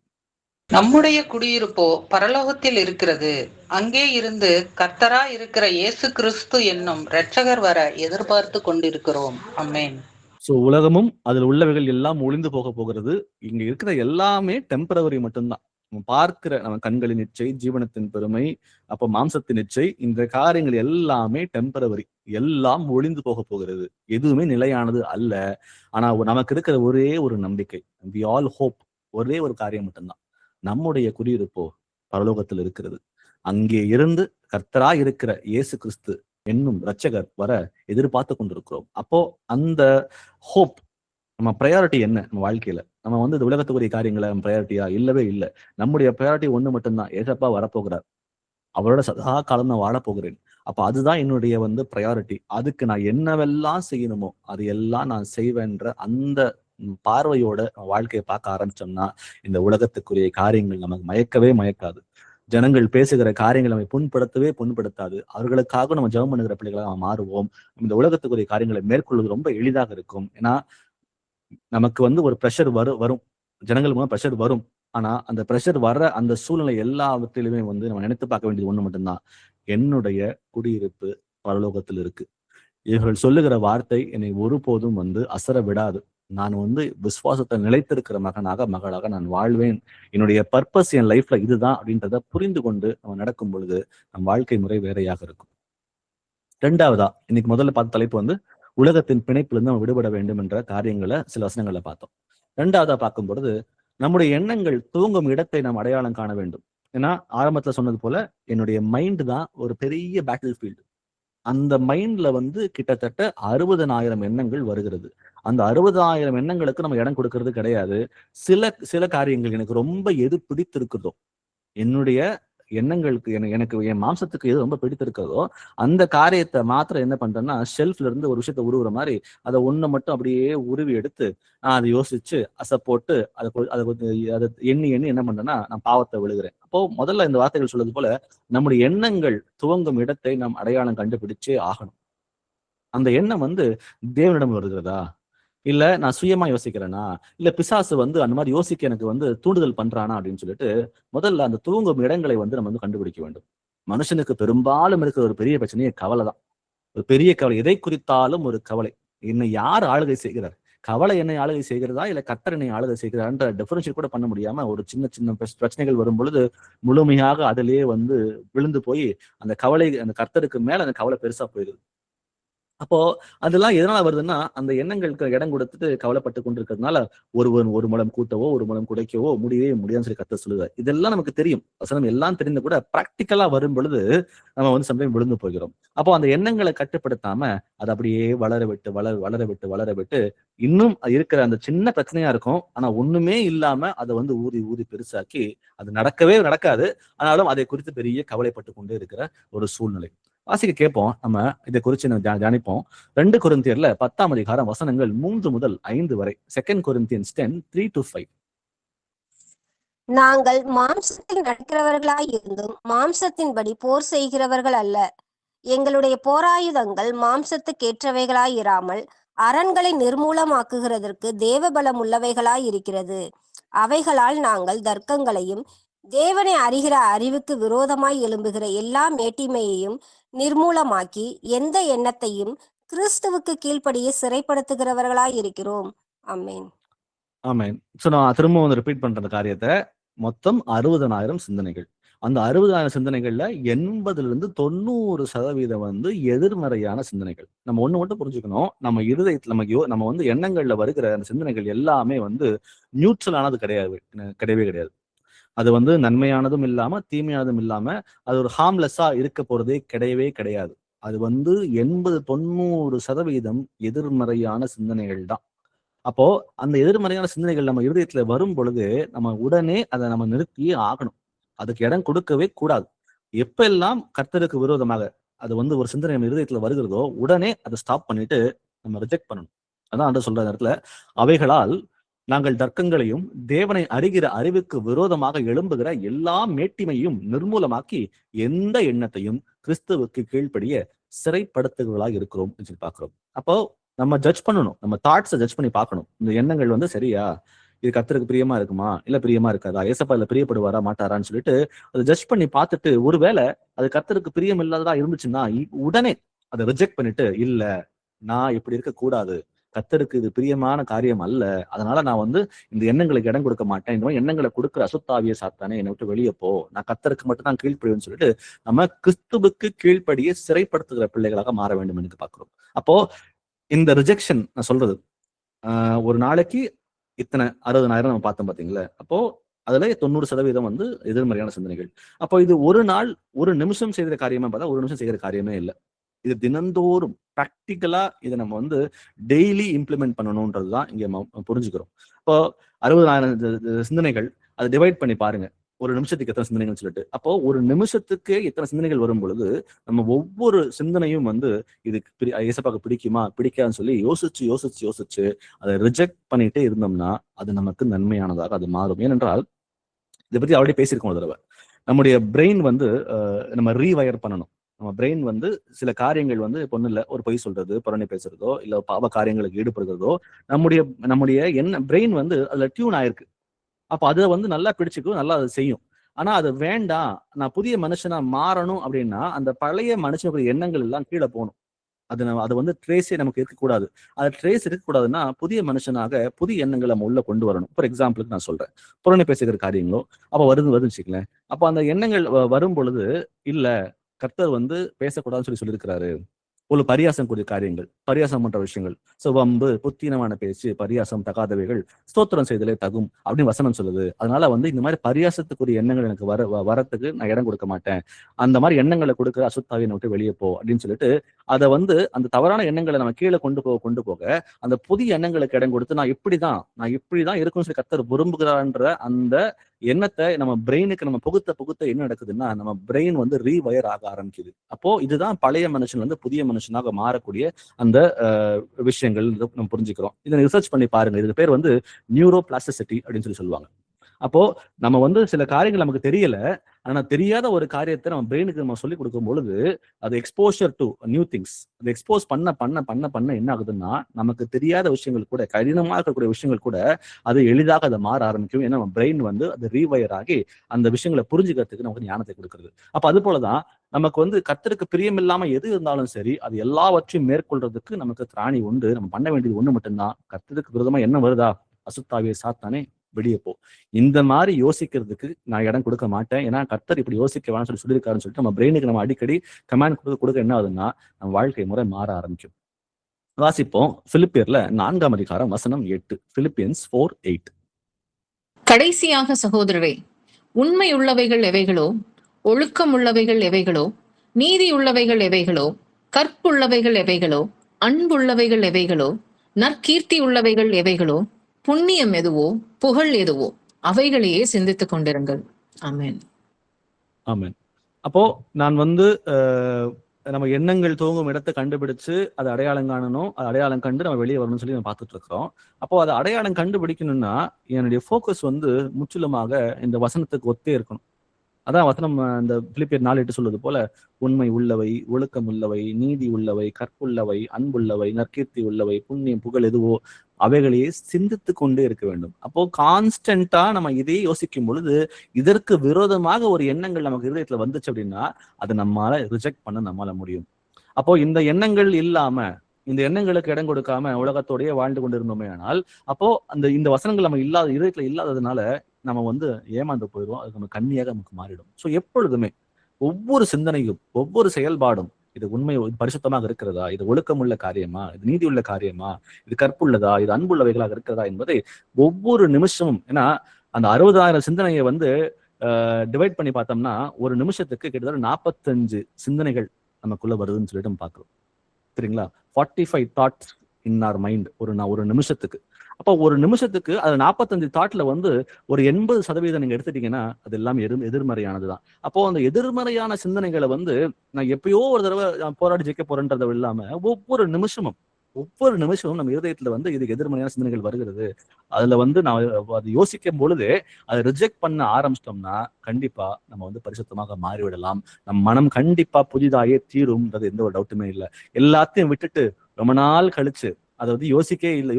நம்முடைய குடியிருப்போ பரலோகத்தில் இருக்கிறது. அங்கே இருந்து கர்த்தரா இருக்கிற இயேசு கிறிஸ்து என்னும் இரட்சகர் வர எதிர்பார்த்து கொண்டிருக்கிறோம். ஆமென். சோ உலகமும் அதில் உள்ளவைகள் எல்லாம் ஒளிந்து போகிறது. இங்க இருக்கிற எல்லாமே டெம்பரவரி மட்டும்தான். நம்ம பார்க்கிற நம்ம கண்களின் இச்சை, ஜீவனத்தின் பெருமை, அப்ப மாம்சத்தின் இச்சை, இந்த காரியங்கள் எல்லாமே டெம்பரவரி, எல்லாம் ஒளிந்து போகிறது. எதுவுமே நிலையானது அல்ல. ஆனா நமக்கு இருக்கிற ஒரே ஒரு நம்பிக்கை, வி ஆல் ஹோப், ஒரே ஒரு காரியம் மட்டும்தான், நம்முடைய குடியிருப்போ பரலோகத்தில் இருக்கிறது. அங்கே இருந்து கர்த்தரா இருக்கிற இயேசு கிறிஸ்து என்னும் இரட்சகர் வர எதிர்பார்த்து கொண்டிருக்கிறோம். அப்போ அந்த ஹோப் நம்ம ப்ரையாரிட்டி என்ன நம்ம வாழ்க்கையில? நம்ம வந்து இந்த உலகத்துக்குரிய காரியங்களை நம்ம ப்ரையாரிட்டியா? இல்லவே இல்லை. நம்முடைய ப்ரையாரிட்டி ஒண்ணு மட்டும்தான், ஏசப்பா வரப்போகிறார், அவரோட சதா காலம் நான் வாழ போகிறேன். அப்ப அதுதான் என்னுடைய வந்து ப்ரையாரிட்டி. அதுக்கு நான் என்னவெல்லாம் செய்யணுமோ அது எல்லாம் நான் செய்வேன்ற அந்த பார்வையோட வாழ்க்கையை பார்க்க ஆரம்பிச்சோம்னா இந்த உலகத்துக்குரிய காரியங்கள் நமக்கு மயக்காது. ஜனங்கள் பேசுகிற காரியங்கள் நம்மை புண்படுத்தாது. அவர்களுக்காக நம்ம ஜெபம் பண்ணுகிற பிள்ளைகளாக நம்ம மாறுவோம். இந்த உலகத்துக்குரிய காரியங்களை மேற்கொள்வது ரொம்ப எளிதாக இருக்கும். ஏன்னா நமக்கு வந்து ஒரு ப்ரெஷர் வரும், ஜனங்கள் மூலம் ப்ரெஷர் வரும். ஆனா அந்த ப்ரெஷர் வர்ற அந்த சூழ்நிலை எல்லாவற்றிலுமே வந்து நம்ம நினைத்து பார்க்க வேண்டியது ஒண்ணு மட்டும்தான், என்னுடைய குடியிருப்பு பரலோகத்தில் இருக்கு. இவர்கள் சொல்லுகிற வார்த்தை என்னை ஒருபோதும் வந்து அசர விடாது. நான் வந்து விசுவாசத்தை நிலைத்திருக்கிற மகளாக நான் வாழ்வேன். என்னுடைய பர்பஸ் என் லைஃப்ல இதுதான் அப்படின்றத புரிந்து கொண்டு நம்ம நடக்கும் பொழுது நம் வாழ்க்கை முறை வேறையாக இருக்கும். ரெண்டாவதா இன்னைக்கு முதல்ல பார்த்த தலைப்பு வந்து உலகத்தின் பிணைப்பிலிருந்து நம்ம விடுபட வேண்டும் என்ற காரியங்களை சில வசனங்களை பார்த்தோம். ரெண்டாவதா பார்க்கும் பொழுது நம்முடைய எண்ணங்கள் துவங்கும் இடத்தை நாம் அடையாளம் காண வேண்டும். ஏன்னா ஆரம்பத்துல சொன்னது போல என்னுடைய மைண்ட் தான் ஒரு பெரிய பேட்டில் ஃபீல்டு. அந்த மைண்ட்ல வந்து கிட்டத்தட்ட 60,000 எண்ணங்கள் வருகிறது. அந்த 60,000 எண்ணங்களுக்கு நம்ம இடம் கொடுக்கறது கிடையாது. சில காரியங்கள் எனக்கு ரொம்ப எது பிடித்திருக்குதோ, என்னுடைய எண்ணங்களுக்கு எனக்கு என் மாம்சத்துக்கு எது ரொம்ப பிடித்திருக்கிறதோ அந்த காரியத்தை மாத்திரம் என்ன பண்றேன்னா, ஷெல்ஃப்ல இருந்து ஒரு விஷயத்த உருவுற மாதிரி அதை ஒண்ணு மட்டும் அப்படியே உருவி எடுத்து நான் அதை யோசிச்சு அசை போட்டு அதை எண்ணி என்ன பண்றேன்னா நான் பாவத்தை விழுகிறேன். அப்போ முதல்ல இந்த வார்த்தைகள் சொல்றது போல நம்முடைய எண்ணங்கள் துவங்கும் இடத்தை நாம் அடையாளம் கண்டுபிடிச்சே ஆகணும். அந்த எண்ணம் வந்து தேவனிடம் வருகிறதா, இல்ல நான் சுயமா யோசிக்கிறேனா, இல்ல பிசாசு வந்து அந்த மாதிரி யோசிக்க எனக்கு வந்து தூண்டுதல் பண்றானா அப்படின்னு சொல்லிட்டு முதல்ல அந்த தூங்கும் இடங்களை வந்து நம்ம வந்து கண்டுபிடிக்க வேண்டும். மனுஷனுக்கு பெரும்பாலும் இருக்கிற ஒரு பெரிய பிரச்சனையே கவலை தான். ஒரு பெரிய கவலை, எதை குறித்தாலும் ஒரு கவலை. என்னை யார் ஆளுகை செய்கிறார், கவலை என்னை ஆளுகை செய்கிறதா இல்ல கர்த்தர் என்னை ஆளுகை செய்கிறார்ன்ற டிஃபரன்ஷியேட் கூட பண்ண முடியாம ஒரு சின்ன பிரச்சனைகள் வரும் பொழுது முழுமையாக அதிலேயே வந்து விழுந்து போய் அந்த கவலை, அந்த கர்த்தருக்கு மேல அந்த கவலை பெருசா போயிடுது. அப்போ அதெல்லாம் எதனால வருதுன்னா அந்த எண்ணங்களுக்கு இடம் கொடுத்துட்டு கவலைப்பட்டு கொண்டிருக்கிறதுனால ஒரு முழம் கூட்டவோ ஒரு முழம் குடைக்கவோ முடியவே முடியாதுன்னு சொல்லி கர்த்தர் சொல்லுவார். இதெல்லாம் நமக்கு தெரியும், வசனம் எல்லாம் தெரிந்து கூட பிராக்டிக்கலா வரும் பொழுது நம்ம வந்து சமயம் விழுந்து போகிறோம். அப்போ அந்த எண்ணங்களை கட்டுப்படுத்தாம அதை அப்படியே வளர விட்டு இன்னும் இருக்கிற அந்த சின்ன பிரச்சனையா இருக்கும். ஆனா ஒண்ணுமே இல்லாம அதை வந்து ஊதி பெருசாக்கி அது நடக்கவே நடக்காது. ஆனாலும் அதை குறித்து பெரிய கவலைப்பட்டு கொண்டே இருக்கிற ஒரு சூழ்நிலை. வாசிக்க கேட்போம், நம்ம இதை குறித்து தியானிப்போம். 2 கொரிந்தியர்ல 10ஆம் அதிகாரம் வசனங்கள் 3 முதல் 5 வரை. 2 Corinthians 10:3-5. நாங்கள் மாம்சத்தில் நடக்கிறவர்களாய் இருந்தும் மாம்சத்தின்படி போர் செய்கிறவர்கள் அல்ல. எங்களுடைய போராயுதங்கள் மாம்சத்துக்கேற்றவைகளாய் இராமல் அரண்களை நிர்மூலமாக்குகிறதற்கு தேவபலம் உள்ளவைகளாய் இருக்கிறது. அவைகளால் நாங்கள் தர்க்கங்களையும் தேவனை அறிகிற அறிவுக்கு விரோதமாய் எழும்புகிற எல்லா மேட்டிமையையும் நிர்மூலமாக்கி எந்த எண்ணத்தையும் கிறிஸ்துவுக்கு கீழ்ப்படியே சிறைப்படுத்துகிறவர்களாய் இருக்கிறோம். ஆமென். ஆமென். சோ நான் திரும்ப வந்து ரிப்பீட் பண்ற காரியத்தை, மொத்தம் 60,000 சிந்தனைகள். அந்த 60,000 சிந்தனைகள்ல 80% வந்து எதிர்மறையான சிந்தனைகள். நம்ம ஒண்ணு மட்டும் புரிஞ்சுக்கணும், நம்ம இருதயத்துல நம்ம வந்து எண்ணங்கள்ல வருகிற அந்த சிந்தனைகள் எல்லாமே வந்து நியூட்ரலானது கிடையவே கிடையாது. அது வந்து நன்மையானதும் இல்லாம தீமையானதும் இல்லாம அது ஒரு ஹார்ம்லெஸ்ஸா இருக்க போறதே கிடையவே கிடையாது. அது வந்து 80-90% எதிர்மறையான சிந்தனைகள் தான். அப்போ அந்த எதிர்மறையான சிந்தனைகள் நம்ம இருதயத்துல வரும் பொழுது நம்ம உடனே அதை நம்ம நிறுத்தியே ஆகணும். அதுக்கு இடம் கொடுக்கவே கூடாது. எப்பெல்லாம் கர்த்தருக்கு விரோதமாக அது வந்து ஒரு சிந்தனை நம்ம இருதயத்துல வருகிறதோ உடனே அதை ஸ்டாப் பண்ணிட்டு நம்ம ரிஜெக்ட் பண்ணணும். அதான் ஆண்டவர் சொல்ற இடத்துல, அவைகளால் நாங்கள் தர்க்கங்களையும் தேவனை அறிகிற அறிவுக்கு விரோதமாக எழும்புகிற எல்லா மேட்டிமையும் நிர்மூலமாக்கி எந்த எண்ணத்தையும் கிறிஸ்துவுக்கு கீழ்ப்படிய சிறைப்படுத்துகளாக இருக்கிறோம் சொல்லி பார்க்கிறோம். அப்போ நம்ம ஜட்ஜ் பண்ணணும், நம்ம தாட்ஸை ஜட்ஜ் பண்ணி பார்க்கணும். இந்த எண்ணங்கள் வந்து சரியா, இது கர்த்தருக்கு பிரியமா இருக்குமா, இல்ல பிரியமா இருக்காதா, ஏசப்பா இல்ல பிரியப்படுவாரா மாட்டாரான்னு சொல்லிட்டு அதை ஜட்ஜ் பண்ணி பார்த்துட்டு, ஒருவேளை அது கர்த்தருக்கு பிரியம் இல்லாததா இருந்துச்சுன்னா உடனே அதை ரிஜெக்ட் பண்ணிட்டு, இல்ல நான் இப்படி இருக்க கூடாது, கர்த்தருக்கு இது பிரியமான காரியம் அல்ல, அதனால நான் வந்து இந்த எண்ணங்களுக்கு இடம் கொடுக்க மாட்டேன், இந்த மாதிரி எண்ணங்களை கொடுக்குற அசுத்தாவிய சாத்தானே என்னை விட்டு வெளியே போ, நான் கர்த்தருக்கு மட்டும் தான் கீழ்ப்படிவேன்னு சொல்லிட்டு நம்ம கிறிஸ்துவுக்கு கீழ்ப்படியே சிறைப்படுத்துகிற பிள்ளைகளாக மாற வேண்டும் என்று பார்க்கிறோம். அப்போ இந்த ரிஜெக்ஷன் நான் சொல்றது ஒரு நாளைக்கு இத்தனை 60,000 நம்ம பார்த்தோம் பாத்தீங்களா, அப்போ அதுல 90% வந்து எதிர்மறையான சிந்தனைகள். அப்போ இது ஒரு நாள் ஒரு நிமிஷம் செய்கிற காரியமா பார்த்தா ஒரு நிமிஷம் செய்கிற காரியமே இல்லை. இது தினந்தோறும் பிராக்டிக்கலா இதை நம்ம வந்து டெய்லி இம்ப்ளிமெண்ட் பண்ணணும்ன்றதுதான் இங்க புரிஞ்சுக்கிறோம். இப்போ 60,000 சிந்தனைகள் அதை டிவைட் பண்ணி பாருங்க, ஒரு நிமிஷத்துக்கு எத்தனை சிந்தனைகள் சொல்லிட்டு. அப்போ ஒரு நிமிஷத்துக்கு எத்தனை சிந்தனைகள் வரும் பொழுது நம்ம ஒவ்வொரு சிந்தனையும் வந்து இது ஏசப்பாக்கு பிடிக்குமா பிடிக்காதுன்னு சொல்லி யோசிச்சு அதை ரிஜெக்ட் பண்ணிட்டே இருந்தோம்னா அது நமக்கு நன்மையானதாக அது மாறும். ஏனென்றால் இதை பத்தி ஆல்ரெடி பேசியிருக்கோம் ஒரு தடவை. நம்முடைய பிரெயின் வந்து நம்ம ரீவயர் பண்ணணும். நம்ம பிரெயின் வந்து சில காரியங்கள் வந்து பொண்ணு இல்லை, ஒரு பொய் சொல்றது, புறணை பேசுறதோ இல்ல பாவ காரியங்களுக்கு ஈடுபடுறதோ நம்முடைய என்ன பிரெயின் வந்து அதுல டியூன் ஆயிருக்கு. அப்ப அதை வந்து நல்லா பிடிச்சுக்கும், நல்லா அதை செய்யும். ஆனா அது வேண்டாம், நான் புதிய மனுஷனா மாறணும் அப்படின்னா அந்த பழைய மனுஷனுடைய எண்ணங்கள் எல்லாம் கீழே போகணும். அது வந்து ட்ரேஸே நமக்கு இருக்கக்கூடாது. அது ட்ரேஸ் இருக்கக்கூடாதுன்னா புதிய மனுஷனாக புதிய எண்ணங்களை நம்ம உள்ள கொண்டு வரணும். ஃபார் எக்ஸாம்பிளுக்கு நான் சொல்றேன், புறணை பேசுகிற காரியங்களோ அப்ப வருதுன்னு வச்சுக்கலேன். அப்ப அந்த எண்ணங்கள் வரும் பொழுது இல்ல கர்த்தர் வந்து பேசக்கூடாதுன்னு சொல்லியிருக்கிறாரு. ஒரு பரியாசம் கூடிய காரியங்கள், பரியாசம் பண்ற விஷயங்கள், வம்பு, புத்தீனமான பேச்சு, பரியாசம், தகாதவைகள் ஸ்தோத்திரம் செய்தலே தகும் அப்படின்னு வசனம் சொல்லுது. அதனால வந்து இந்த மாதிரி பரியாசத்துக்குரிய எண்ணங்கள் எனக்கு வரத்துக்கு நான் இடம் கொடுக்க மாட்டேன். அந்த மாதிரி எண்ணங்களை கொடுக்குற அசுத்தாவியை விட்டு வெளியே போ அப்படின்னு சொல்லிட்டு அதை வந்து அந்த தவறான எண்ணங்களை நம்ம கீழே கொண்டு போக அந்த புதிய எண்ணங்களுக்கு இடம் கொடுத்து நான் இப்படிதான் இருக்கும்னு சொல்லி கர்த்தர் விரும்புகிறான்ற அந்த எண்ணத்தை நம்ம பிரெயினுக்கு நம்ம புகுத்த என்ன நடக்குதுன்னா நம்ம பிரெயின் வந்து ரீவயர் ஆக ஆரம்பிக்குது. அப்போ இதுதான் பழைய மனுஷன் வந்து புதிய மனுஷனாக மாறக்கூடிய அந்த விஷயங்கள் நம்ம புரிஞ்சுக்கிறோம். இதை ரிசர்ச் பண்ணி பாருங்க. இதுக்கு பேர் வந்து நியூரோ பிளாஸ்டிசிட்டி அப்படின்னு சொல்லுவாங்க. அப்போ நம்ம வந்து சில காரியங்கள் நமக்கு தெரியல, ஆனா தெரியாத ஒரு காரியத்தை நம்ம பிரெயினுக்கு நம்ம சொல்லி கொடுக்கும் பொழுது அது எக்ஸ்போஷர் டு நியூ திங்ஸ், அது எக்ஸ்போஸ் பண்ண என்ன ஆகுதுன்னா நமக்கு தெரியாத விஷயங்கள் கூட, கடினமாக இருக்கக்கூடிய விஷயங்கள் கூட அது எளிதாக அதை மாற ஆரம்பிக்கும். ஏன்னா நம்ம பிரெயின் வந்து அது ரீவயர் ஆகி அந்த விஷயங்களை புரிஞ்சுக்கிறதுக்கு நமக்கு ஞானத்தை கொடுக்குறது. அப்ப அது போலதான் நமக்கு வந்து கர்த்தருக்கு பிரியம் இல்லாம எது இருந்தாலும் சரி அது எல்லாவற்றையும் மேற்கொள்றதுக்கு நமக்கு திராணி உண்டு. நம்ம பண்ண வேண்டியது ஒண்ணு மட்டும்தான், கர்த்தருக்கு விரோதமா என்ன வருதா, அசுத்தாவிய சாத்தானே வெளியே போ. இந்த மாதிரி யோசிக்கிறதுக்கு நான் இடம் கொடுக்க மாட்டேன். ஏன்னா கர்த்தர் இப்படி யோசிக்க வேணாம்னு சொல்லியிருக்காருன்னு சொல்லிட்டு நம்ம பிரெயினுக்கு நம்ம அடிக்கடி கமாண்ட் கொடுக்க என்ன ஆகுதுன்னா நம்ம வாழ்க்கை முறை மாற ஆரம்பிக்கும். வாசிப்போம் பிலிப்பியர்ல 4ஆம் அதிகாரம் வசனம் 8. Philippians 4:8. கடைசியாக சகோதரரே, உண்மை உள்ளவைகள் எவைகளோ, ஒழுக்கம் உள்ளவைகள் எவைகளோ, நீதி உள்ளவைகள் எவைகளோ, கற்புள்ளவைகள் எவைகளோ, அன்புள்ளவைகள் எவைகளோ, நற்கீர்த்தி உள்ளவைகள் எவைகளோ, புண்ணியம் எதுவோ, புகழ் எதுவோ, அவைகளையே சிந்தித்துக் கொண்டிருங்கள். ஆமென். ஆமென். அப்போ நான் வந்து நம்ம எண்ணங்கள் தூங்கும் இடத்தை கண்டுபிடிச்சு அதை அடையாளம் காணணும், அது அடையாளம் கண்டு நம்ம வெளியே வரணும்னு சொல்லி நம்ம பார்த்துட்டு இருக்கிறோம். அப்போ அதை அடையாளம் கண்டுபிடிக்கணும்னா என்னுடைய ஃபோக்கஸ் வந்து முற்றிலுமாக இந்த வசனத்துக்கு ஒத்தே இருக்கணும். அதான் வசனம் இந்த பிலிப்பியர் 4:8 சொல்வது போல உண்மை உள்ளவை, ஒழுக்கம் உள்ளவை, நீதி உள்ளவை, கற்புள்ளவை, அன்புள்ளவை, நற்கீர்த்தி உள்ளவை, புண்ணியம், புகழ் எதுவோ அவைகளையே சிந்தித்து கொண்டே இருக்க வேண்டும். அப்போ கான்ஸ்டன்டா நம்ம இதையே யோசிக்கும் பொழுது இதற்கு விரோதமாக ஒரு எண்ணங்கள் நமக்கு இதயத்துல வந்துச்சு அப்படின்னா அதை நம்மளால ரிஜெக்ட் பண்ண நம்மளால முடியும். அப்போ இந்த எண்ணங்கள் இல்லாம, இந்த எண்ணங்களுக்கு இடம் கொடுக்காம உலகத்தோடய வாழ்ந்து கொண்டிருந்தோமே ஆனால் அப்போ இந்த வசனங்கள் நம்ம இதயத்துல இல்லாததுனால நம்ம வந்து ஏமாந்து போயிடுவோம். அது நம்ம கண்ணியாக நமக்கு மாறிடும். ஸோ எப்பொழுதுமே ஒவ்வொரு சிந்தனையும் ஒவ்வொரு செயல்பாடும் இது உண்மை பரிசுத்தமாக இருக்கிறதா, இது ஒழுக்கமுள்ள காரியமா, இது நீதி உள்ள காரியமா, இது கற்புள்ளதா, இது அன்புள்ளவைகளாக இருக்கிறதா என்பதை ஒவ்வொரு நிமிஷமும், ஏன்னா அந்த 60,000 சிந்தனையை வந்து டிவைட் பண்ணி பார்த்தோம்னா ஒரு நிமிஷத்துக்கு கிட்டத்தட்ட 45 சிந்தனைகள் நமக்குள்ள வருதுன்னு சொல்லிட்டு நம்ம பார்க்கிறோம். சரிங்களா? 45 தாட்ஸ் இன் ஆர் மைண்ட் ஒரு நிமிஷத்துக்கு. அப்போ ஒரு நிமிஷத்துக்கு அது 45 தாட்ல வந்து ஒரு 80% நீங்க எடுத்துட்டீங்கன்னா அது எல்லாம் எதிர்மறையானதுதான். அப்போ அந்த எதிர்மறையான சிந்தனைகளை வந்து நான் எப்பயோ ஒரு தடவை போராடி ஜெயிக்க போறேன்றதை இல்லாம ஒவ்வொரு நிமிஷமும் நம்ம இருதயத்துல வந்து இது எதிர்மறையான சிந்தனைகள் வருகிறது. அதுல வந்து நான் அது யோசிக்கும் பொழுது அதை ரிஜெக்ட் பண்ண ஆரம்பிச்சிட்டோம்னா கண்டிப்பா நம்ம வந்து பரிசுத்தமாக மாறிவிடலாம். நம் மனம் கண்டிப்பா புதிதாயே தீரும்ன்றது எந்த ஒரு டவுட்டுமே இல்லை. எல்லாத்தையும் விட்டுட்டு ரொம்ப நாள் கழிச்சு அதை வந்து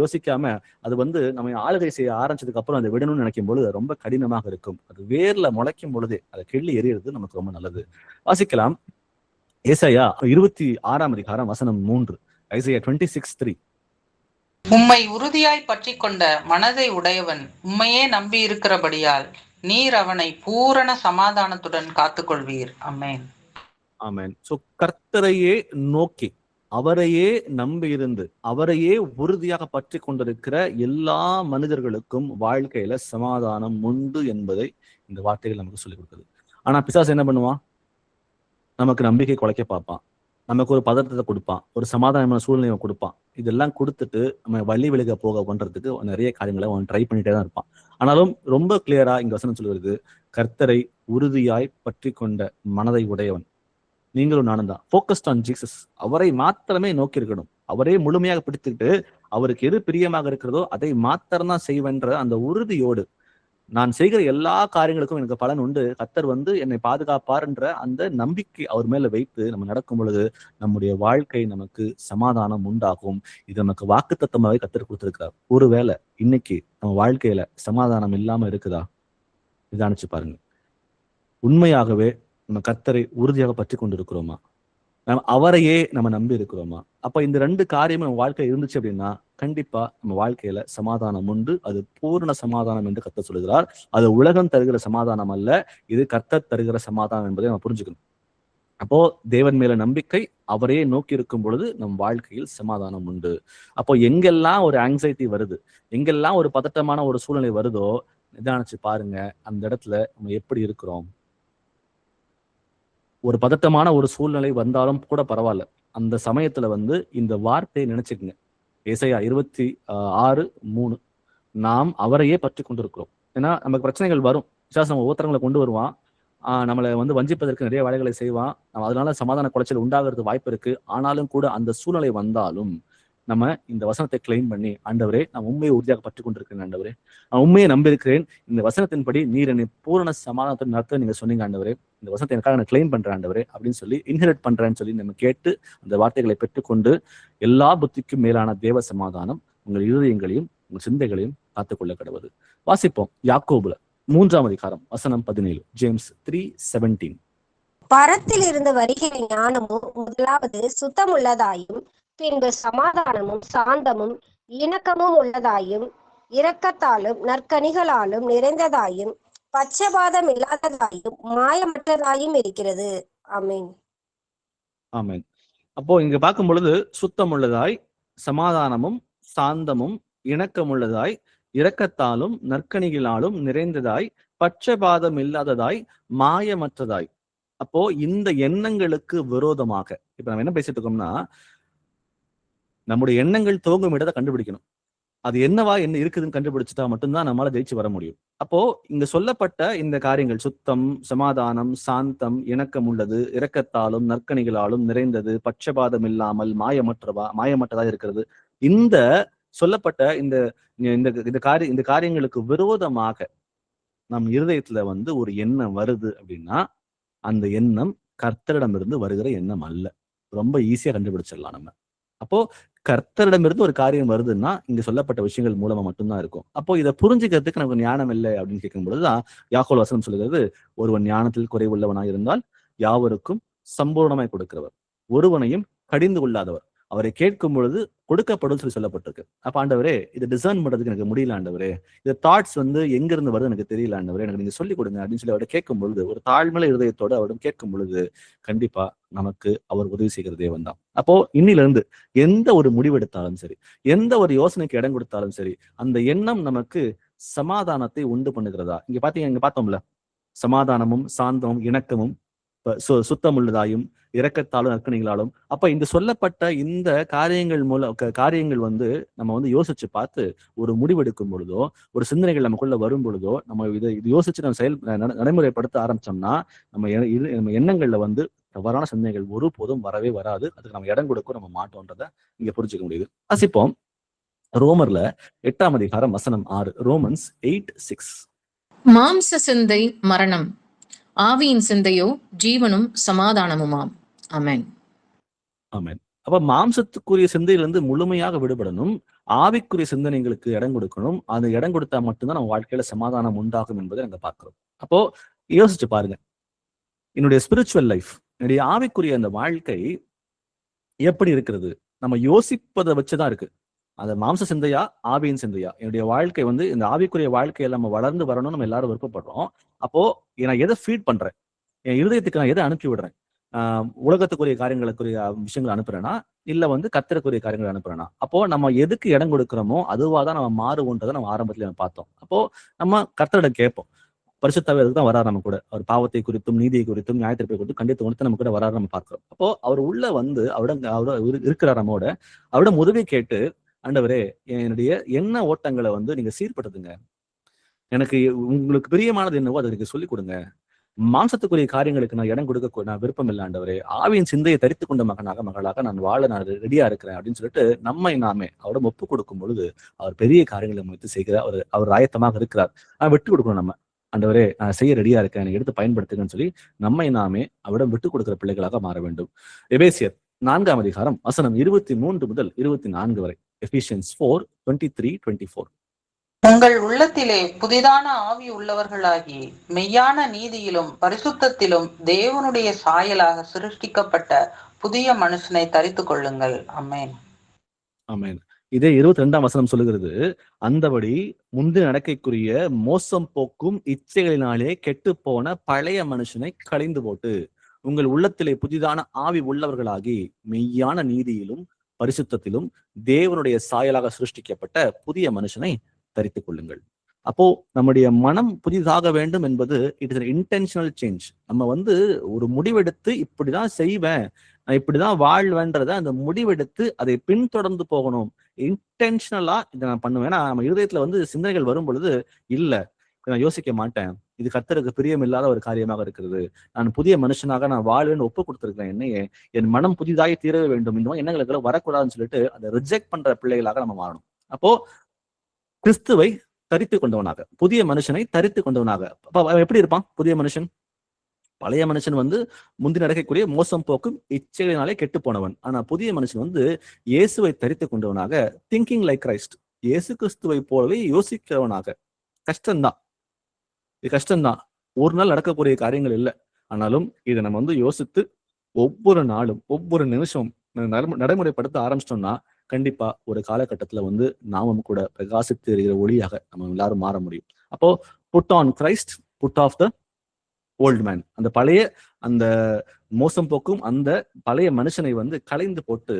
யோசிக்காம அது வந்து நம்ம ஆளுகை செய்ய ஆரம்பிச்சதுக்கு அப்புறம் அதை விடணும்னு நினைக்கும் பொழுது ரொம்ப கடினமாக இருக்கும். அது வேர்ல முளைக்கும் பொழுதே அதை கிள்ளி எறிகிறது நமக்கு ரொம்ப நல்லது. வாசிக்கலாம் ஏசாயா 26ஆம் அதிகாரம் வசனம் 3. ஐசாயா 26:3. உம்மை உறுதியாய் பற்றி கொண்ட மனதை உடையவன் உம்மையே நம்பி இருக்கிறபடியால் நீர் அவனை பூரண சமாதானத்துடன் காத்துக்கொள்வீர். ஆமென். ஆமென். சோ கர்த்தரையே நோக்கி அவரையே நம்பி இருந்து அவரையே உறுதியாக பற்றி கொண்டிருக்கிற எல்லா மனிதர்களுக்கும் வாழ்க்கையில சமாதானம் உண்டு என்பதை இந்த வார்த்தைகள் நமக்கு சொல்லிக் கொடுக்குது. ஆனா பிசாசு என்ன பண்ணுவான்? நமக்கு நம்பிக்கை குலைக்க பார்ப்பான், நமக்கு ஒரு பதட்டத்தை கொடுப்பான், ஒரு சமாதானமான சூழ்நிலையை கொடுப்பான். இதெல்லாம் கொடுத்துட்டு நம்ம வழி விலக போக பண்றதுக்கு நிறைய காரியங்களை அவன் ட்ரை பண்ணிட்டே தான் இருப்பான். ஆனாலும் ரொம்ப கிளியரா இங்க வசனம் சொல்லுவது, கர்த்தரை உறுதியாய் பற்றி கொண்ட மனதை உடையவன். நீங்களும் நானும் தான் ஃபோக்கஸ்ட் ஆன் ஜீசஸ். அவரை மாத்திரமே நோக்கி இருக்கணும். அவரே முழுமையாக பிடித்துக்கிட்டு அவருக்கு எது பிரியமாக இருக்கிறதோ அதை மாத்திரம் தான் செய்வேன்ற அந்த உறுதியோடு நான் செய்கிற எல்லா காரியங்களுக்கும் எனக்கு பலன் உண்டு, கர்த்தர் வந்து என்னை பாதுகாப்பார்ன்ற அந்த நம்பிக்கை அவர் மேல வைத்து நம்ம நடக்கும் பொழுது நம்முடைய வாழ்க்கை நமக்கு சமாதானம் உண்டாகும். இது நமக்கு வாக்குத்தத்தமாகவே கர்த்தர் கொடுத்திருக்கிறார். ஒருவேளை இன்னைக்கு நம்ம வாழ்க்கையில சமாதானம் இல்லாம இருக்குதா? நிதானிச்சு பாருங்க. உண்மையாகவே நம்ம கர்த்தரை உறுதியாக பற்றி கொண்டு இருக்கிறோமா? நம்ம அவரையே நம்ம நம்பி இருக்கிறோமா? அப்ப இந்த 2 காரியமும் நம்ம வாழ்க்கையில இருந்துச்சு அப்படின்னா கண்டிப்பா நம்ம வாழ்க்கையில சமாதானம் உண்டு. அது பூர்ண சமாதானம் என்று கர்த்தர் சொல்கிறார். அது உலகம் தருகிற சமாதானம் அல்ல, இது கர்த்தர் தருகிற சமாதானம் என்பதை நம்ம புரிஞ்சுக்கணும். அப்போ தேவன் மேல நம்பிக்கை, அவரையே நோக்கி இருக்கும் பொழுது நம் வாழ்க்கையில் சமாதானம் உண்டு. அப்போ எங்கெல்லாம் ஒரு ஆங்ஸைட்டி வருது, எங்கெல்லாம் ஒரு பதட்டமான ஒரு சூழ்நிலை வருதோ நிதானிச்சு பாருங்க, அந்த இடத்துல நம்ம எப்படி இருக்கிறோம். ஒரு பதட்டமான ஒரு சூழ்நிலை வந்தாலும் கூட பரவாயில்ல, அந்த சமயத்துல வந்து இந்த வார்த்தையை நினைச்சுக்குங்க. ஏசாயா 26:3. நாம் அவரையே பற்றி கொண்டிருக்கிறோம். ஏன்னா நமக்கு பிரச்சனைகள் வரும், நம்ம ஒவ்வொருத்தரங்களை கொண்டு வருவான், நம்மளை வந்து வஞ்சிப்பதற்கு நிறைய வேலைகளை செய்வான், அதனால சமாதான குலைச்சல் உண்டாகிறது வாய்ப்பு இருக்கு. ஆனாலும் கூட அந்த சூழ்நிலை வந்தாலும் நம்ம இந்த வசனத்தை கிளைம் பண்ணி, ஆண்டவரே நான் உண்மையை உறுதியாக பற்றி கொண்டிருக்கிறேன், ஆண்டவரே நான் உண்மையை நம்பியிருக்கிறேன், இந்த வசனத்தின்படி நீர் என்னை பூரண சமாதானத்தை நடத்த நீங்க சொன்னீங்க ஆண்டவரே, இந்த வசனத்தை எனக்காக நான் கிளைம் பண்றேன் ஆண்டவரே அப்படின்னு சொல்லி இன்ஹெரிட் பண்றேன்னு சொல்லி நம்ம கேட்டு அந்த வார்த்தைகளை பெற்றுக்கொண்டு எல்லா புத்திக்கும் மேலான தேவ சமாதானம் உங்கள் இருதயங்களையும் உங்கள் சிந்தைகளையும் காத்துக்கொள்ள கடவுது. வாசிப்போம் யாக்கோபுல 3ஆம் அதிகாரம் வசனம் 17. ஜேம்ஸ் 3:17. பரத்தில் இருந்து வருகிற ஞானமும் முதலாவது சுத்தமுள்ளதாயும் பின்பு சமாதானமும் சாந்தமும் இணக்கமும் உள்ளதாயும் இரக்கத்தாலும் நற்கனிகளாலும் நிறைந்ததாயும் பட்சபாதம் இல்லாததாயும் மாயமற்றதாயும் இருக்கிறது. ஆமென். ஆமென். அப்போ இங்க பார்க்கும் பொழுது சுத்தம் உள்ளதாய், சமாதானமும் சாந்தமும் இணக்கமுள்ளதாய், இரக்கத்தாலும் நற்கனிகளாலும் நிறைந்ததாய், பட்சபாதம் இல்லாததாய், மாயமற்றதாய். அப்போ இந்த எண்ணங்களுக்கு விரோதமாக இப்ப நம்ம என்ன பேசிட்டு இருக்கோம்னா, நம்முடைய எண்ணங்கள் துவங்கும் இடத்தை கண்டுபிடிக்கணும். அது என்னவா என்ன இருக்குதுன்னு கண்டுபிடிச்சிட்டா மட்டும்தான் நம்மளால ஜெயிச்சு வர முடியும். அப்போ இங்க சொல்லப்பட்ட இந்த காரியங்கள் சுத்தம், சமாதானம், சாந்தம், இணக்கம் உள்ளது, இரக்கத்தாலும் நற்கனிகளாலும் நிறைந்தது, பட்சபாதம் இல்லாமல் மாயமற்றதா இருக்கிறது. இந்த சொல்லப்பட்ட இந்த காரியங்களுக்கு விரோதமாக நம் இருதயத்துல வந்து ஒரு எண்ணம் வருது அப்படின்னா அந்த எண்ணம் கர்த்தரிடமிருந்து வருகிற எண்ணம் அல்ல. ரொம்ப ஈஸியா கண்டுபிடிச்சிடலாம் நம்ம. அப்போ கர்த்தரிடமிருந்து ஒரு காரியம் வருதுன்னா இங்க சொல்லப்பட்ட விஷயங்கள் மூலமா மட்டும்தான் இருக்கும். அப்போ இதை புரிஞ்சுக்கிறதுக்கு நமக்கு ஞானம் இல்லை அப்படின்னு கேட்கும் பொழுதுதான் யாக்கோபு வசனம் சொல்லுகிறது, ஒருவன் ஞானத்தில் குறைவுள்ளவனாய் இருந்தால் யாவருக்கும் சம்பூர்ணமாய் கொடுக்கிறவர், ஒருவனையும் கடிந்து கொள்ளாதவர், அவரை கேட்கும் பொழுது கொடுக்கப்படும் சொல்லி சொல்லப்பட்டிருக்கு. அப்ப ஆண்டவரே இது டிசர்ன் பண்றதுக்கு எனக்கு முடியல ஆண்டவரே, இந்த தாட்ஸ் வந்து எங்க இருந்து வருது எனக்கு தெரியல ஆண்டவரே, எனக்கு நீங்க சொல்லிக் கொடுங்க அப்படின்னு சொல்லி அவரை கேட்கும் பொழுது, ஒரு தாழ்மையில இருதயத்தோட அவரிடம் கேட்கும் பொழுது கண்டிப்பா நமக்கு அவர் உதவி செய்கிற தேவன் தான். அப்போ இன்னில இருந்து எந்த ஒரு முடிவெடுத்தாலும் சரி, எந்த ஒரு யோசனைக்கு இடம் கொடுத்தாலும் சரி, அந்த எண்ணம் நமக்கு சமாதானத்தை உண்டு பண்ணுகிறதா. இங்க பார்த்தோம்ல, சமாதானமும் சாந்தமும் இணக்கமும் சுத்தமுள்ளதாயும் இரக்கத்தாலும் நற்கணிகளாலும். அப்ப இந்த சொல்லப்பட்ட இந்த காரியங்கள் வந்து நம்ம வந்து யோசிச்சு பார்த்து ஒரு முடிவெடுக்கும் பொழுதோ, ஒரு சிந்தனைகள் நமக்குள்ள வரும் பொழுதோ, நம்ம இது யோசிச்சு நம்ம நடைமுறைப்படுத்த ஆரம்பிச்சோம்னா நம்ம எண்ணங்கள்ல வந்து தவறான சிந்தனைகள் ஒருபோதும் வரவே வராது. அதுக்கு நம்ம இடம் கொடுக்க நம்ம மாட்டோன்றத இங்க புரிஞ்சுக்க முடியுது. வாசிப்போம் ரோமர்ல 8ஆம் அதிகாரம் வசனம் 6. ரோமன்ஸ் 8:6. மாம்ச சிந்தை மரணம், ஆவியின் சிந்தையோ ஜீவனும் சமாதானமுமாம். ஆமென். ஆமென். அப்ப மாம்சத்துக்குரிய சிந்தையிலிருந்து முழுமையாக விடுபடணும், ஆவிக்குரிய சிந்தனைகளுக்கு இடம் கொடுக்கணும். அது இடம் கொடுத்தா மட்டும்தான் நம்ம வாழ்க்கையில சமாதானம் உண்டாகும் என்பதை நாங்க பார்க்கிறோம். அப்போ யோசிச்சு பாருங்க, என்னுடைய ஸ்பிரிச்சுவல் லைஃப், என்னுடைய ஆவிக்குரிய அந்த வாழ்க்கை எப்படி இருக்கிறது? நம்ம யோசிப்பதை வச்சுதான் இருக்கு. அந்த மாம்ச சிந்தையா ஆவியின் சிந்தையா? என்னுடைய வாழ்க்கை வந்து இந்த ஆவிக்குரிய வாழ்க்கையில நம்ம வளர்ந்து வரணும்னு நம்ம எல்லாரும் விருப்பப்படுறோம். அப்போ நான் எதை ஃபீட் பண்றேன்? என் இருதயத்துக்கு நான் எதை அனுப்பி விடுறேன்? உலகத்துக்குரிய காரியங்களுக்குரிய விஷயங்கள் அனுப்புறேன்னா, இல்ல வந்து கர்த்தருக்குரிய காரியங்கள் அனுப்புறேன்னா? அப்போ நம்ம எதுக்கு இடம் கொடுக்கிறோமோ அதுவாதான் நம்ம மாறுவோன்றதை நம்ம ஆரம்பத்துல பார்த்தோம். அப்போ நம்ம கர்த்தரிடம் கேட்போம். பரிசுத்தாவே அதுக்கு தான் வராரு நம்ம கூட. அவர் பாவத்தை குறித்தும் நீதியை குறித்தும் நியாயத்தீர்ப்பை குறித்தும் கண்டித்து உணர்த்து நம்ம கூட வராரு நம்ம பார்க்கிறோம். அப்போ அவர் உள்ள வந்து அவரோட இருக்கிறார் நம்மோட. அவரிடம் உதவி கேட்டு, ஆண்டவரே என்னுடைய எண்ண ஓட்டங்களை வந்து நீங்க சீர்படுத்துங்க, எனக்கு உங்களுக்கு பிரியமானது என்னவோ அதை நீங்க சொல்லிக் கொடுங்க, மாம்சத்துக்குரிய காரியங்களுக்கு நான் இடம் கொடுக்க நான் விருப்பம் இல்லை ஆண்டவரே, ஆவியின் சிந்தையை தரித்து கொண்ட மகளாக நான் வாழ நான் ரெடியா இருக்கிறேன் அப்படின்னு சொல்லிட்டு நம்மை நாமே அவரிடம் ஒப்பு கொடுக்கும் பொழுது அவர் பெரிய காரியங்களை முயற்சி செய்கிறார். அவர் ஆயத்தமாக இருக்கிறார். விட்டு கொடுக்கணும் நம்ம. ஆண்டவரே நான் செய்ய ரெடியா இருக்கேன், எனக்கு எடுத்து பயன்படுத்துங்கன்னு சொல்லி நம்மை நாமே அவரிடம் விட்டு கொடுக்கிற பிள்ளைகளாக மாற வேண்டும். எபேசியர் 4ஆம் அதிகாரம் வசனம் 23 முதல் 24 வரை. எபிசியன்ஸ் 4:23-24. உங்கள் உள்ளத்திலே புதிதான ஆவி உள்ளவர்களாகி மெய்யான நீதியிலும் பரிசுத்தத்திலும் தேவனுடைய சாயலாக சிருஷ்டிக்கப்பட்ட புதிய மனுஷனை தரித்து கொள்ளுங்கள். ஆமென். ஆமென். இதே 22ஆம் வசனம் சொல்லுகிறது, அந்தபடி முந்தைய நடக்கைக்குரிய மோசம் போக்கும் இச்சைகளினாலே கெட்டு போன பழைய மனுஷனை களைந்து போட்டு உங்கள் உள்ளத்திலே புதிதான ஆவி உள்ளவர்களாகி மெய்யான நீதியிலும் பரிசுத்தத்திலும் தேவனுடைய சாயலாக சிருஷ்டிக்கப்பட்ட புதிய மனுஷனை தரித்துக் கொள்ளுங்கள். அப்போ நம்முடைய மனம் புதிதாக வேண்டும் என்பது இட் இஸ் இன்டென்ஷனல் சேஞ்ச். நம்ம வந்து ஒரு முடிவெடுத்து இப்படிதான் செய்வேன், நான் இப்படிதான் வாழ்வேன்றத அந்த முடிவெடுத்து அதை பின்தொடர்ந்து போகணும். இன்டென்ஷனலா இதை நான் பண்ணுவேன். நம்ம இருதயத்துல வந்து சிந்தனைகள் வரும் பொழுது இல்ல நான் யோசிக்க மாட்டேன், இது கர்த்தருக்கு பிரியம் இல்லாத ஒரு காரியமாக இருக்கிறது, நான் புதிய மனுஷனாக நான் வாழ்வேன்னு ஒப்பு கொடுத்திருக்கிறேன், என்னையே என் மனம் புதிதாக தீர வேண்டும், இந்த மாதிரி எண்ணங்களுக்கு வரக்கூடாதுன்னு சொல்லிட்டு அதை ரிஜெக்ட் பண்ற பிள்ளைகளாக நம்ம வாழணும். அப்போ கிறிஸ்துவை தரித்து கொண்டவனாக, புதிய மனுஷனை தரித்து கொண்டவனாக. எப்படி இருப்பான் புதிய மனுஷன்? பழைய மனுஷன் வந்து முந்தி நடக்கக்கூடிய மோசம் போக்கும் இச்சைகளினாலே கெட்டு போனவன். ஆனா புதிய மனுஷன் வந்து இயேசுவை தரித்து கொண்டவனாக, திங்கிங் லைக் கிரைஸ்ட், இயேசு கிறிஸ்துவை போலவே யோசிக்கிறவனாக. கஷ்டம்தான், இது கஷ்டம்தான், ஒரு நாள் நடக்கக்கூடிய காரியங்கள் இல்லை. ஆனாலும் இதை நம்ம வந்து யோசித்து ஒவ்வொரு நாளும் ஒவ்வொரு நிமிஷம் நடைமுறைப்படுத்த ஆரம்பிச்சிட்டோம்னா கண்டிப்பா ஒரு காலகட்டத்துல வந்து நாமும் கூட பிரகாசித்து இருக்கிற ஒளியாக நம்ம எல்லாரும் மாற முடியும். அப்போ put on Christ, put off the old man. அந்த பழைய அந்த மோசம் போக்கும் அந்த பழைய மனுஷனை வந்து களைந்து போட்டு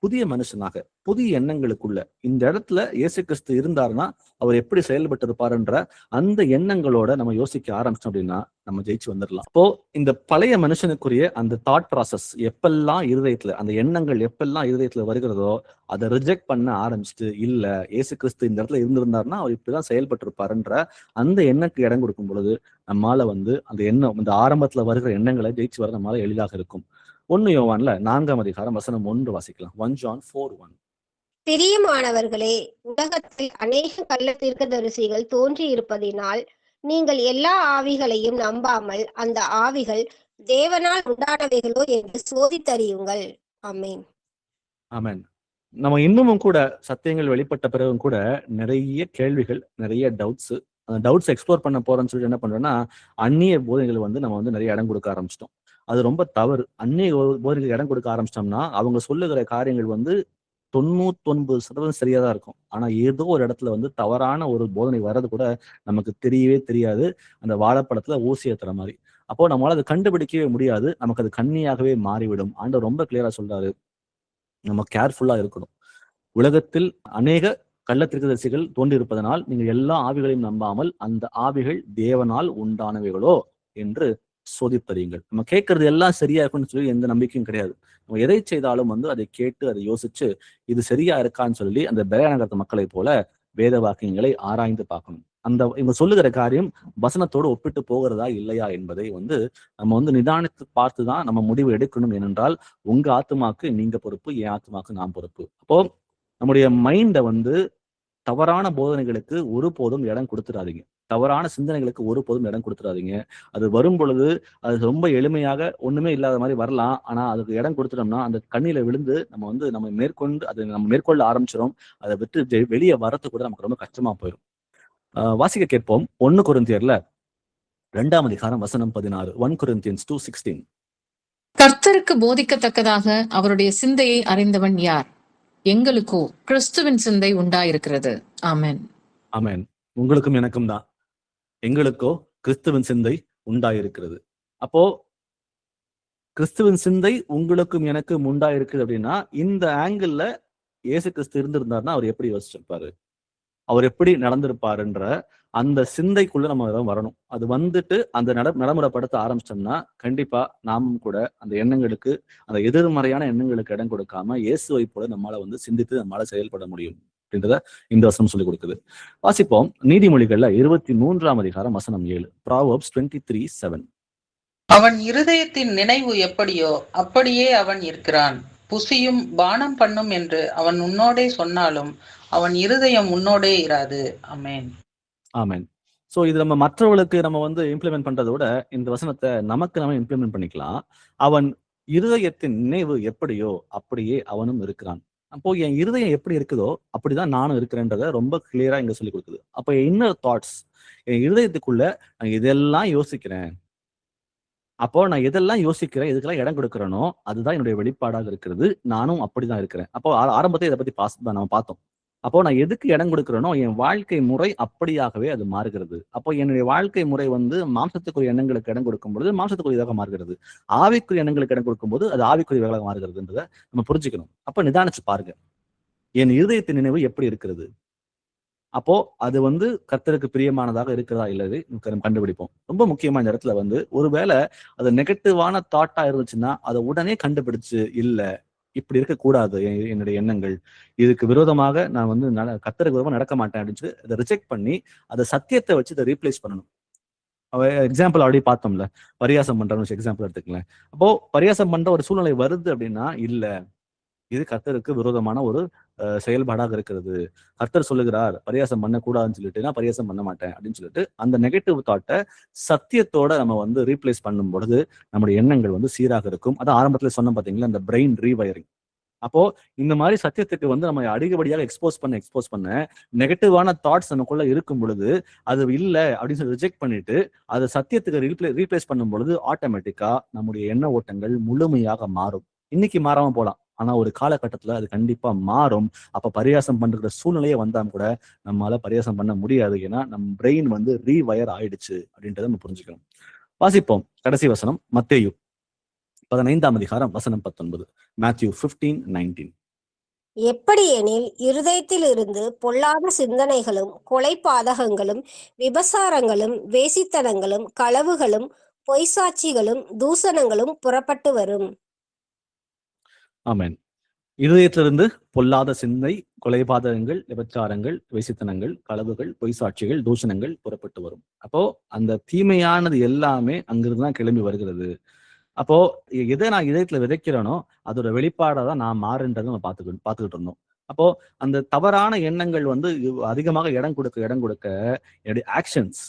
புதிய மனுஷனாக புதிய எண்ணங்களுக்குள்ள இந்த இடத்துல இயேசு கிறிஸ்து இருந்தாருன்னா அவர் எப்படி செயல்பட்டு இருப்பாருன்ற அந்த எண்ணங்களோட நம்ம யோசிக்க ஆரம்பிச்சோம் அப்படின்னா நம்ம ஜெயிச்சு வந்துடலாம். அப்போ இந்த பழைய மனுஷனுக்குரிய அந்த தாட் ப்ராசஸ் எப்பெல்லாம் இருதயத்துல, அந்த எண்ணங்கள் எப்பெல்லாம் இருதயத்துல வருகிறதோ அதை ரிஜெக்ட் பண்ண ஆரம்பிச்சுட்டு, இல்ல இயேசு கிறிஸ்து இந்த இடத்துல இருந்திருந்தாருன்னா அவர் இப்படிதான் செயல்பட்டு இருப்பாருன்ற அந்த எண்ணத்துக்கு இடம் கொடுக்கும் பொழுது நம்மால வந்து அந்த எண்ணம், இந்த ஆரம்பத்துல வருகிற எண்ணங்களை ஜெயிச்சு வர நம்மளால எளிதாக இருக்கும். 1 யோவான்ல 4ஆம் அதிகாரம் வசனம் 1 வாசிக்கலாம். 1 John 4:1. பிரியமானவர்களே, உலகத்தில் அநேக கள்ள தீர்க்கதரிசிகள் தோன்றி இருப்பதினால் நீங்கள் எல்லா ஆவிகளையும் நம்பாமல் அந்த ஆவிகள் தேவனால் உண்டானவைகளோ என்று சோதித்தறியுங்கள். ஆமென். ஆமென். நம்ம இன்னமும் கூட சத்தியங்கள் வெளிப்பட்ட பிறகும் கூட நிறைய கேள்விகள், நிறைய டவுட்ஸ், அந்த டவுட்ஸ் எக்ஸ்ப்ளோர் பண்ண போறோம்னு சொல்லிட்டு என்ன பண்றோம்னா அந்நிய போதைகள் வந்து நம்ம வந்து நிறைய இடம் கொடுக்க ஆரம்பிச்சிட்டோம். அது ரொம்ப தவறு. அந்நிய போதனைக்கு இடம் கொடுக்க ஆரம்பிச்சிட்டோம்னா அவங்க சொல்லுகிற காரியங்கள் வந்து 99% சரியா தான் இருக்கும். ஆனா ஏதோ ஒரு இடத்துல வந்து தவறான ஒரு போதனை வர்றது கூட நமக்கு தெரியவே தெரியாது. அந்த வாழைப்பழத்துல ஊசி ஏத்துற மாதிரி. அப்போ நம்மளால அதை கண்டுபிடிக்கவே முடியாது. நமக்கு அது கண்ணியாகவே மாறிவிடும். ஆண்டவர் ரொம்ப கிளியரா சொல்றாரு, நம்ம கேர்ஃபுல்லா இருக்கணும். உலகத்தில் அநேக கள்ள தீர்க்கதரிசிகள் தோன்றியிருப்பதனால் நீங்கள் எல்லா ஆவிகளையும் நம்பாமல் அந்த ஆவிகள் தேவனால் உண்டானவைகளோ என்று சோதித்தறியுங்கள். நம்ம கேட்கறது எல்லாம் சரியா இருக்குன்னு சொல்லி எந்த நம்பிக்கையும் கிடையாது. நம்ம எதை செய்தாலும் வந்து அதை கேட்டு அதை யோசிச்சு இது சரியா இருக்கான்னு சொல்லி அந்த பெயநகரத்து மக்களை போல வேத வாக்கியங்களை ஆராய்ந்து பார்க்கணும். அந்த இவங்க சொல்லுகிற காரியம் வசனத்தோடு ஒப்பிட்டு போகிறதா இல்லையா என்பதை வந்து நம்ம வந்து நிதானித்து பார்த்துதான் நம்ம முடிவு எடுக்கணும். ஏனென்றால் உங்க ஆத்துமாக்கு நீங்க பொறுப்பு, என் ஆத்துமாக்கு நான் பொறுப்பு. அப்போ நம்முடைய மைண்டை வந்து தவறான போதனைகளுக்கு ஒருபோதும் இடம் கொடுத்துடாதீங்க. தவறான சிந்தனைகளுக்கு ஒருபோதும் இடம் கொடுத்துடாதீங்க. அது வரும் பொழுது அது ரொம்ப எளிமையாக ஒண்ணுமே இல்லாத மாதிரி வரலாம். ஆனா அதுக்கு இடம் கொடுத்துட்டோம்னா அந்த கண்ணில விழுந்து நம்ம வந்து நம்ம மேற்கொள்ள ஆரம்பிச்சிடும். அதை விட்டு வெளியே வரது கூட நமக்கு ரொம்ப கஷ்டமா போயிடும். வாசிக்க கேட்போம். 1 கொரிந்தியர்ல 2ஆம் அதிகாரம் வசனம் 16. 1 Corinthians 2:16. கர்த்தருக்கு போதிக்கத்தக்கதாக அவருடைய சிந்தையை அறிந்தவன் யார்? எங்களுக்கோ கிறிஸ்துவின் சிந்தை உண்டாயிருக்கிறது. ஆமென். ஆமென். உங்களுக்கும் எனக்கும் தான். எங்களுக்கோ கிறிஸ்துவின் சிந்தை உண்டாயிருக்கிறது. அப்போ கிறிஸ்துவின் சிந்தை உங்களுக்கும் எனக்கும் உண்டாயிருக்குது அப்படின்னா இந்த ஆங்கிள் இயேசு கிறிஸ்து இருந்திருந்தாருன்னா அவர் எப்படி யோசிச்சிருப்பாரு, அவர் எப்படி நடந்திருப்பாருன்ற அந்த சிந்தைக்குள்ள நம்ம வரணும். அது வந்துட்டு அந்த நடைமுறைப்படுத்த ஆரம்பிச்சோம்னா கண்டிப்பா நாமும் கூட அந்த எண்ணங்களுக்கு, அந்த எதிர்மறையான எண்ணங்களுக்கு இடம் கொடுக்காம இயேசுவை போல நம்மளால வந்து சிந்தித்து நம்மளால செயல்பட முடியும் அப்படின்றத இந்த வசனம் சொல்லிக் கொடுக்குது. வாசிப்போம். நீதிமொழிகள்ல 23ஆம் அதிகாரம் வசனம் 7. Proverbs 23:7. அவன் இருதயத்தின் நினைவு எப்படியோ அப்படியே அவன் இருக்கிறான். புசியும் பானம் பண்ணும் என்று அவன் உன்னோடே சொன்னாலும் அவன் இருதயம் உன்னோடே இராது. ஆமென். ஆமென். சோ இது நம்ம மற்றவர்களுக்கு நம்ம வந்து இம்ப்ளிமெண்ட் பண்றதை விட இந்த வசனத்தை நமக்கு நம்ம இம்ப்ளிமெண்ட் பண்ணிக்கலாம். அவன் இருதயத்தின் நினைவு எப்படியோ அப்படியே அவனும் இருக்கிறான். அப்போ என் இருதயம் எப்படி இருக்குதோ அப்படிதான் நானும் இருக்கிறேன்றத ரொம்ப கிளியரா இங்க சொல்லி கொடுக்குது. அப்போ இன்னர் தாட்ஸ், என் இருதயத்துக்குள்ள நான் இதெல்லாம் யோசிக்கிறேன். அப்போ நான் எதெல்லாம் யோசிக்கிறேன், எதுக்கெல்லாம் இடம் கொடுக்கிறேனோ அதுதான் என்னுடைய வெளிப்பாடாக இருக்கிறது. நானும் அப்படிதான் இருக்கிறேன். அப்போ ஆரம்பத்தை இதை பத்தி நம்ம பார்த்தோம். அப்போ நான் எதுக்கு இடம் கொடுக்கிறேனோ என் வாழ்க்கை முறை அப்படியாகவே அது மாறுகிறது. அப்போ என்னுடைய வாழ்க்கை முறை வந்து மாம்சத்துக்குரிய எண்ணங்களுக்கு இடம் கொடுக்கும் பொழுது மாம்சத்துக்குரியதாக மாறுகிறது. ஆவிக்குரிய எண்ணங்களுக்கு இடம் கொடுக்கும்போது அது ஆவிக்குரியதாக மாறுகிறதுன்றதை நம்ம புரிஞ்சுக்கணும். அப்ப நிதானிச்சு பாருங்க, என் இருதயத்தின் நினைவு எப்படி இருக்கிறது. அப்போ அது வந்து கர்த்தருக்கு பிரியமானதாக இருக்கிறதா இல்லது நம்ம கண்டுபிடிப்போம். ரொம்ப முக்கியமா இந்த இடத்துல வந்து ஒருவேளை அது நெகட்டிவான தாட்டா இருந்துச்சுன்னா அதை உடனே கண்டுபிடிச்சு இல்ல இப்படி இருக்கக்கூடாது, என்னுடைய எண்ணங்கள் இதுக்கு விரோதமாக நான் வந்து கர்த்தருக்கு விரோதமா நடக்க மாட்டேன் அப்படின்னு சொல்லி அதை ரிஜெக்ட் பண்ணி அதை சத்தியத்தை வச்சு இதை ரீப்ளேஸ் பண்ணணும். எக்ஸாம்பிள் ஆல்ரெடி பார்த்தோம்ல, பரியாசம் பண்றோம்னு எக்ஸாம்பிள் எடுத்துக்கல. அப்போ பரியாசம் பண்ற ஒரு சூழ்நிலை வருது அப்படின்னா இல்ல இது கர்த்தருக்கு விரோதமான ஒரு செயல்பாடாக இருக்கிறது. கர்த்தர் சொல்லுகிறார் பரியாசம் பண்ணக்கூடாதுன்னு சொல்லிட்டு நான் பரியாசம் பண்ண மாட்டேன் அப்படின்னு சொல்லிட்டு அந்த நெகட்டிவ் தாட்டை சத்தியத்தோட நம்ம வந்து ரீப்ளேஸ் பண்ணும் பொழுது நம்முடைய எண்ணங்கள் வந்து சீராக இருக்கும். அதான் ஆரம்பத்துல சொன்ன பாத்தீங்களா, அந்த பிரெயின் ரீவயரிங். அப்போ இந்த மாதிரி சத்தியத்துக்கு வந்து நம்ம அதிகப்படியாக எக்ஸ்போஸ் பண்ண நெகட்டிவான தாட்ஸ் நமக்குள்ள இருக்கும் பொழுது அது இல்லை அப்படின்னு சொல்லி ரிஜெக்ட் பண்ணிட்டு அதை சத்தியத்துக்கு ரீப்ளேஸ் பண்ணும் பொழுது ஆட்டோமேட்டிக்கா நம்முடைய எண்ண ஓட்டங்கள் முழுமையாக மாறும். இன்னைக்கு மாறாம போலாம், ஆனா ஒரு காலகட்டத்துல அது கண்டிப்பா மாறும். அப்ப பரியாசம் பண்ற சூழ்நிலையே வந்தாலும் கூட நம்மளால பரியாசம் பண்ண முடியாது. ஏன்னா நம்ம பிரெயின் வந்து ரீவயர் ஆயிடுச்சு அப்படின்றத நம்ம புரிஞ்சுக்கணும். வாசிப்போம் கடைசி வசனம், மத்தேயு 15ஆம் அதிகாரம் வசனம் 19. Matthew 15:19. எப்படியெனில் இருதயத்தில் இருந்து பொல்லாத சிந்தனைகளும் கொலைபாதகங்களும் விபசாரங்களும் வேசித்தனங்களும் களவுகளும் பொய்சாட்சிகளும் தூசணங்களும் புறப்பட்டு வரும். ஆமென். இருதயத்திலிருந்து பொல்லாத சிந்தை, கொலைபாதகங்கள், விபச்சாரங்கள், வேசித்தனங்கள், களவுகள், பொய்சாட்சிகள், தூஷணங்கள் புறப்பட்டு வரும். அப்போ அந்த தீமையானது எல்லாமே அங்கிருந்து தான் கிளம்பி வருகிறது. அப்போ எதை நான் இதயத்துல விதைக்கிறேனோ அதோட வெளிப்பாடா தான் நான் மாறுன்றதை நம்ம பார்த்துக்கிட்டு இருந்தோம். அப்போ அந்த தவறான எண்ணங்கள் வந்து அதிகமாக இடம் கொடுக்க என்னுடைய ஆக்ஷன்ஸ்,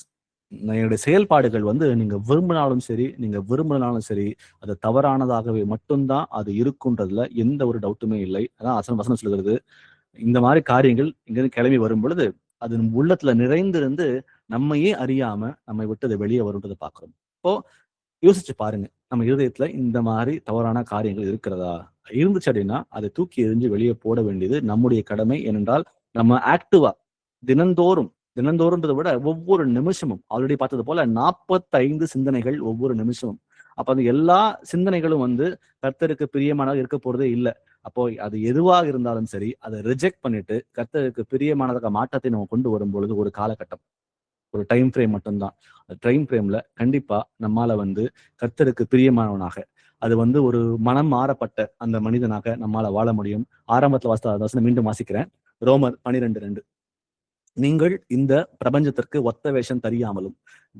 என்னுடைய செயல்பாடுகள் வந்து நீங்க விரும்பினாலும் சரி நீங்க விரும்பினாலும் சரி அது தவறானதாகவே மட்டும்தான் அது இருக்குன்றதுல எந்த ஒரு டவுட்டுமே இல்லை. அதான் வசனம் சொல்லுகிறது, இந்த மாதிரி காரியங்கள் இங்கிருந்து கிளம்பி வரும் பொழுது அது உள்ளத்துல நிறைந்திருந்து நம்மையே அறியாம நம்மை விட்டு அதை வெளியே வரும்ன்றதை பார்க்கிறோம். இப்போ யோசிச்சு பாருங்க, நம்ம இருதயத்துல இந்த மாதிரி தவறான காரியங்கள் இருக்கிறதா? இருந்துச்சு அப்படின்னா அதை தூக்கி எறிஞ்சு வெளியே போட வேண்டியது நம்முடைய கடமை. ஏனென்றால் நம்ம ஆக்டிவா தினந்தோறும்ன்றதை விட ஒவ்வொரு நிமிஷமும் ஆல்ரெடி பார்த்தது போல 45 சிந்தனைகள் ஒவ்வொரு நிமிஷமும். அப்ப அந்த எல்லா சிந்தனைகளும் கர்த்தருக்கு பிரியமானதாக இருக்க போறதே இல்லை. அப்போ அது எதுவாக இருந்தாலும் சரி, அதை ரிஜெக்ட் பண்ணிட்டு கர்த்தருக்கு பிரியமானதாக மாற்றத்தை நம்ம கொண்டு வரும் பொழுது ஒரு காலகட்டம், ஒரு டைம் ஃப்ரேம் மட்டும்தான். டைம் ஃப்ரேம்ல கண்டிப்பா நம்மால கர்த்தருக்கு பிரியமானவனாக, அது ஒரு மனம் மாறப்பட்ட அந்த மனிதனாக நம்மால வாழ முடியும். ஆரம்பத்துல வாசித்த மீண்டும் வாசிக்கிறேன். ரோமர் 12:2. நீங்கள் இந்த பிரபஞ்சத்திற்கு ஒத்த வேஷம் தெரியாமலும்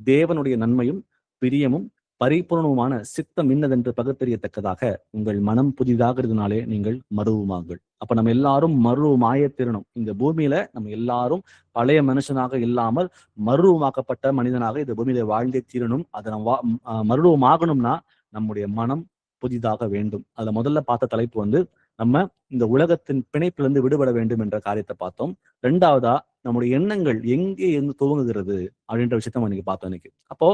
தேவனுடைய நன்மையும் பிரியமும் பரிபூர்ணமான சித்தம் இன்னதென்று பகுத்தறியத்தக்கதாக உங்கள் மனம் புதிதாகிறதுனாலே நீங்கள் மருவமாகுங்கள். அப்ப நம்ம எல்லாரும் மருவமாய திறனும். இந்த பூமியில நம்ம எல்லாரும் பழைய மனுஷனாக இல்லாமல் மருவமாக்கப்பட்ட மனிதனாக இந்த பூமியில வாழ்ந்தே தீரணும். அதை நம்ம மருவமாகணும்னா நம்முடைய மனம் புதிதாக வேண்டும். அதுல முதல்ல பார்த்த தலைப்பு நம்ம இந்த உலகத்தின் பிணைப்பிலிருந்து விடுபட வேண்டும் என்ற காரியத்தை பார்த்தோம். ரெண்டாவதா நம்முடைய எண்ணங்கள் எங்கே இருந்து துவங்குகிறது அப்படின்ற விஷயத்த இன்னைக்கு பார்த்தோம் இன்னைக்கு. அப்போ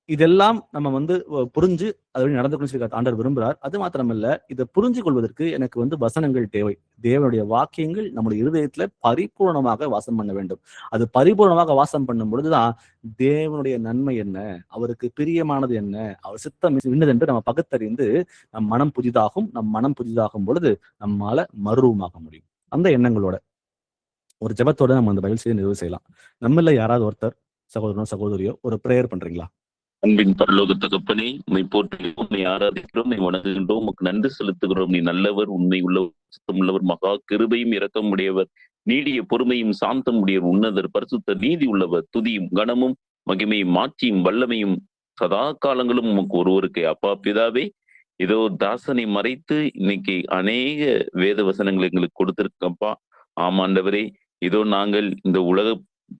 இதெல்லாம் நம்ம புரிஞ்சு அது நடந்துக்கணும்னு சொல்லி ஆண்டவர் விரும்புகிறார். அது மாத்திரமல்ல, இதை புரிஞ்சு கொள்வதற்கு எனக்கு வசனங்கள் தேவை. தேவனுடைய வாக்கியங்கள் நம்முடைய இருதயத்துல பரிபூர்ணமாக வாசம் பண்ண வேண்டும். அது பரிபூர்ணமாக வாசம் பண்ணும் பொழுதுதான் தேவனுடைய நன்மை என்ன, அவருக்கு பிரியமானது என்ன, அவர் சித்தம் இன்னதென்று நம்ம பகுத்தறிந்து நம் மனம் புதிதாகும். நம் மனம் புதிதாகும் பொழுது நம்மால மருவமாக முடியும். அந்த எண்ணங்களோட ஒரு ஜெபத்தோட நம்ம அந்த பைபிள் செய்தி நிறைவு செய்யலாம். நம்மள யாராவது ஒருத்தர் சகோதரனோ சகோதரியோ ஒரு பிரேயர் பண்றீங்களா? அன்பின் பரலோக தகப்பனே, உண்மை போற்றி உண்மை ஆராதிக்கிறோம், நீ வணங்குகின்றோம், உமக்கு நன்றி செலுத்துகிறோம். நீ நல்லவர், உண்மை உள்ளவர், சுத்தம் உள்ளவர், மகா கிருபையும் இரக்கம் உடையவர், நீடிய பொறுமையும் சாந்தம் உடையவர், உன்னதர், பரிசுத்த நீதி உள்ளவர், துதியும் கனமும் மகிமையும் மாட்சியும் வல்லமையும் சதா காலங்களும் உமக்கு ஒருவருக்கு. அப்பா பிதாவே, ஏதோ தாசனை மறைத்து இன்னைக்கு அநேக வேத வசனங்கள் எங்களுக்கு கொடுத்திருக்கப்பா. ஆமாண்டவரே, இதோ நாங்கள் இந்த உலக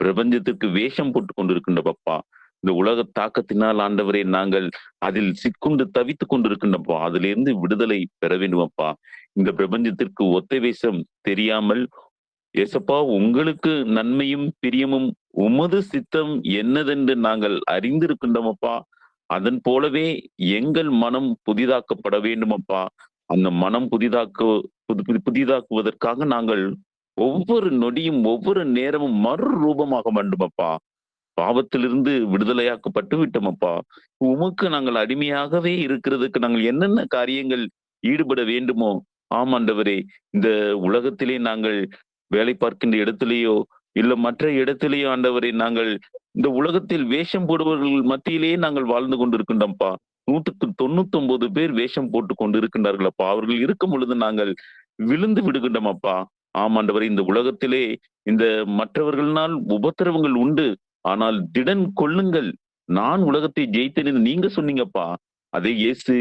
பிரபஞ்சத்திற்கு வேஷம் போட்டு கொண்டிருக்கின்றப்பா. இந்த உலக தாக்கத்தினால் ஆண்டவரே நாங்கள் அதில் சிக்குண்டு தவித்து கொண்டிருக்கின்றப்பா. அதிலிருந்து விடுதலை பெற வேண்டுமப்பா. இந்த பிரபஞ்சத்திற்கு ஒத்த வேஷம் தெரியாமல் ஏசப்பா, உங்களுக்கு நன்மையும் பிரியமும் உமது சித்தம் என்னதென்று நாங்கள் அறிந்திருக்கின்றோமப்பா. அதன் போலவே எங்கள் மனம் புதிதாக்கப்பட வேண்டுமப்பா. அந்த மனம் புதிதாக்குவதற்காக நாங்கள் ஒவ்வொரு நொடியும் ஒவ்வொரு நேரமும் மறுரூபமாக வேண்டுமப்பா. பாவத்திலிருந்து விடுதலையாக்கப்பட்டு விட்டோமப்பா. உமக்கு நாங்கள் அடிமையாகவே இருக்கிறதுக்கு நாங்கள் என்னென்ன காரியங்கள் ஈடுபட வேண்டுமோ, ஆமாண்டவரே, இந்த உலகத்திலே நாங்கள் வேலை பார்க்கின்ற இடத்திலேயோ இல்ல மற்ற இடத்திலேயோ ஆண்டவரே, நாங்கள் இந்த உலகத்தில் வேஷம் போடுபவர்கள் மத்தியிலேயே நாங்கள் வாழ்ந்து கொண்டிருக்கின்றோம்ப்பா. 199 பேர் வேஷம் போட்டு கொண்டு இருக்கின்றார்களப்பா. அவர்கள் இருக்கும் பொழுது நாங்கள் விழுந்து விடுகின்றோமப்பா. ஆமாண்டவரே, இந்த உலகத்திலே இந்த மற்றவர்களால் உபத்திரவங்கள் உண்டு, ஆனால் திடன் கொள்ளுங்கள், நான் உலகத்தை ஜெயித்தேன் என்று நீங்க சொன்னீங்கப்பா. அதே இயேசு,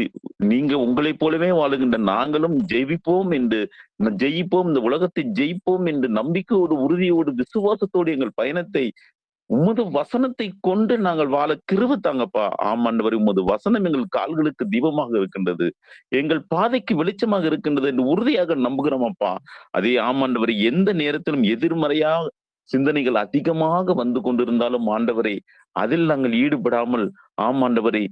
நீங்க உங்களை போலவே வாழுகின்ற நாங்களும் ஜெயிப்போம், இந்த உலகத்தை ஜெயிப்போம் என்று நம்பிக்கையோடு, உறுதியோடு, விசுவாசத்தோடு எங்கள் பயணத்தை உமது வசனத்தை கொண்டு நாங்கள் வாழ கிருபை தாங்கப்பா. ஆமாண்டவர், உமது வசனம் எங்கள் கால்களுக்கு தீபமாக இருக்கின்றது, எங்கள் பாதைக்கு வெளிச்சமாக இருக்கின்றது என்று உறுதியாக நம்புகிறோமப்பா. அதே ஆமாண்டவர், எந்த நேரத்திலும் எதிர்மறையா சிந்தனைகள் அதிகமாக வந்து கொண்டிருந்தாலும் ஆண்டவரே, அதில் நாங்கள் ஈடுபடாமல், ஆமாண்டவரே,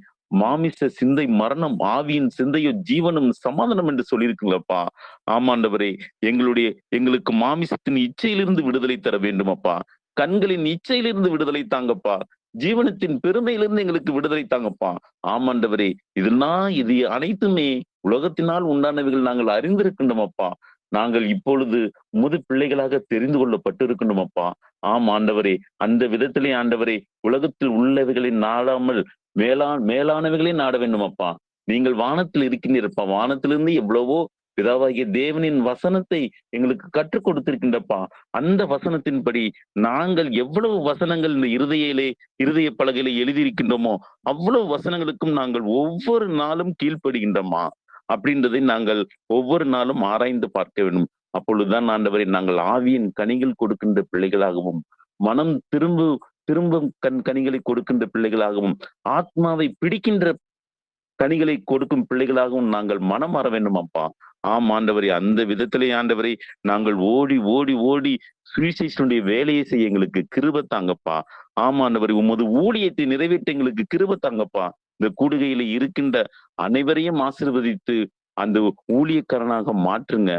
மாமிச சிந்தை மரணம், ஆவியின் சிந்தையோ ஜீவனும் சமாதானம் என்று சொல்லியிருக்கீங்களப்பா. ஆமாண்டவரே, எங்களுக்கு மாமிசத்தின் இச்சையிலிருந்து விடுதலை தர வேண்டுமப்பா. கண்களின் இச்சையிலிருந்து விடுதலை தாங்கப்பா. ஜீவனத்தின் பெருமையிலிருந்து எங்களுக்கு விடுதலை தாங்கப்பா. ஆமாண்டவரே, இது அனைத்துமே உலகத்தினால் உண்டானவைகள் நாங்கள் அறிந்திருக்கின்றோமப்பா. நாங்கள் இப்பொழுது முது பிள்ளைகளாக தெரிந்து கொள்ளப்பட்டு இருக்கின்றோமப்பா. ஆம் ஆண்டவரே, அந்த விதத்திலே ஆண்டவரே, உலகத்தில் உள்ளவைகளை நாடாமல் மேலானவைகளே நாட வேண்டுமப்பா. நீங்கள் வானத்தில் இருக்கின்றப்பா. வானத்திலிருந்து எவ்வளவோ பிதாவாகிய தேவனின் வசனத்தை எங்களுக்கு கற்றுக் கொடுத்திருக்கின்றப்பா. அந்த வசனத்தின்படி நாங்கள் எவ்வளவு வசனங்கள் இந்த இருதய பலகையில எழுதியிருக்கின்றோமோ அவ்வளவு வசனங்களுக்கும் நாங்கள் ஒவ்வொரு நாளும் கீழ்ப்படுகின்றோமா அப்படின்றதை நாங்கள் ஒவ்வொரு நாளும் ஆராய்ந்து பார்க்க வேண்டும். அப்பொழுதுதான் ஆண்டவரை, நாங்கள் ஆவியின் கனிகள் கொடுக்கின்ற பிள்ளைகளாகவும், மனம் திரும்பும் கனிகளை கொடுக்கின்ற பிள்ளைகளாகவும், ஆத்மாவை பிடிக்கின்ற கனிகளை கொடுக்கும் பிள்ளைகளாகவும் நாங்கள் மனம் மாற வேண்டும் அப்பா. ஆம் ஆண்டவரே, அந்த விதத்திலே ஆண்டவரை நாங்கள் ஓடி ஓடி ஓடி சுவிசேஷனுடைய வேலையை செய்ய எங்களுக்கு கிருபை தாங்கப்பா. ஆமா ஆண்டவரே, உமது ஊழியத்தை நிறைவேற்ற எங்களுக்கு கிருபை தாங்கப்பா. இந்த கூடுகையில இருக்கின்ற அனைவரையும் ஆசீர்வதித்து அந்த ஊழியக்காரனாக மாற்றுங்க.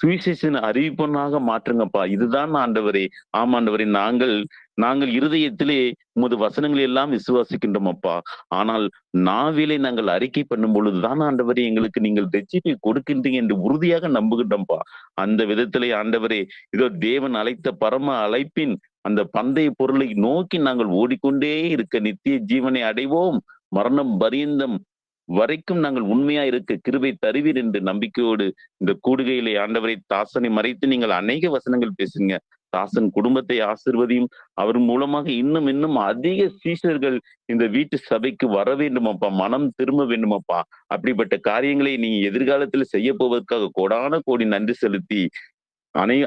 சுவிசேஷன் அறிவிப்பனாக மாற்றுங்கப்பா. இதுதான் ஆண்டவரே. ஆமாண்டவரே, நாங்கள் இருதயத்திலே உமது வசனங்களை எல்லாம் விசுவாசிக்கின்றோம் அப்பா. ஆனால் நாவிலே நாங்கள் அறிக்கை பண்ணும் பொழுதுதான் ஆண்டவரே எங்களுக்கு நீங்கள் ரட்சிப்பை கொடுக்கின்றீங்க என்று உறுதியாக நம்புகின்றோம்ப்பா. அந்த விதத்திலே ஆண்டவரே, இதோ தேவன் அழைத்த பரம அழைப்பின் அந்த பந்தய பொருளை நோக்கி நாங்கள் ஓடிக்கொண்டே இருக்க நித்திய ஜீவனை அடைவோம், மரணம் பரியந்தம் வரைக்கும் நாங்கள் உண்மையா இருக்க கிருபை தருவீர் என்று நம்பிக்கையோடு இந்த கூடுகையிலே ஆண்டவரை தாசனை மறைத்து நீங்கள் அநேக வசனங்கள் பேசுங்க. தாசன் குடும்பத்தை ஆசீர்வதியும். அவர் மூலமாக இன்னும் அதிக சீஷர்கள் இந்த வீட்டு சபைக்கு வர வேண்டுமப்பா, மனம் திரும்ப வேண்டுமப்பா. அப்படிப்பட்ட காரியங்களை நீங்க எதிர்காலத்துல செய்ய போவதற்காக கோடான கோடி நன்றி செலுத்தி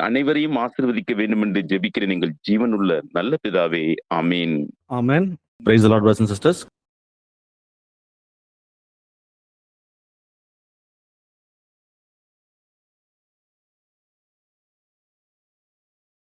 அனைவரையும் ஆசீர்வதிக்க வேண்டும் என்று ஜெபிக்கிறேன் எங்கள் ஜீவனுள்ள நல்ல பிதாவே. ஆமீன். ஆமென். Praise the Lord, brothers and sisters.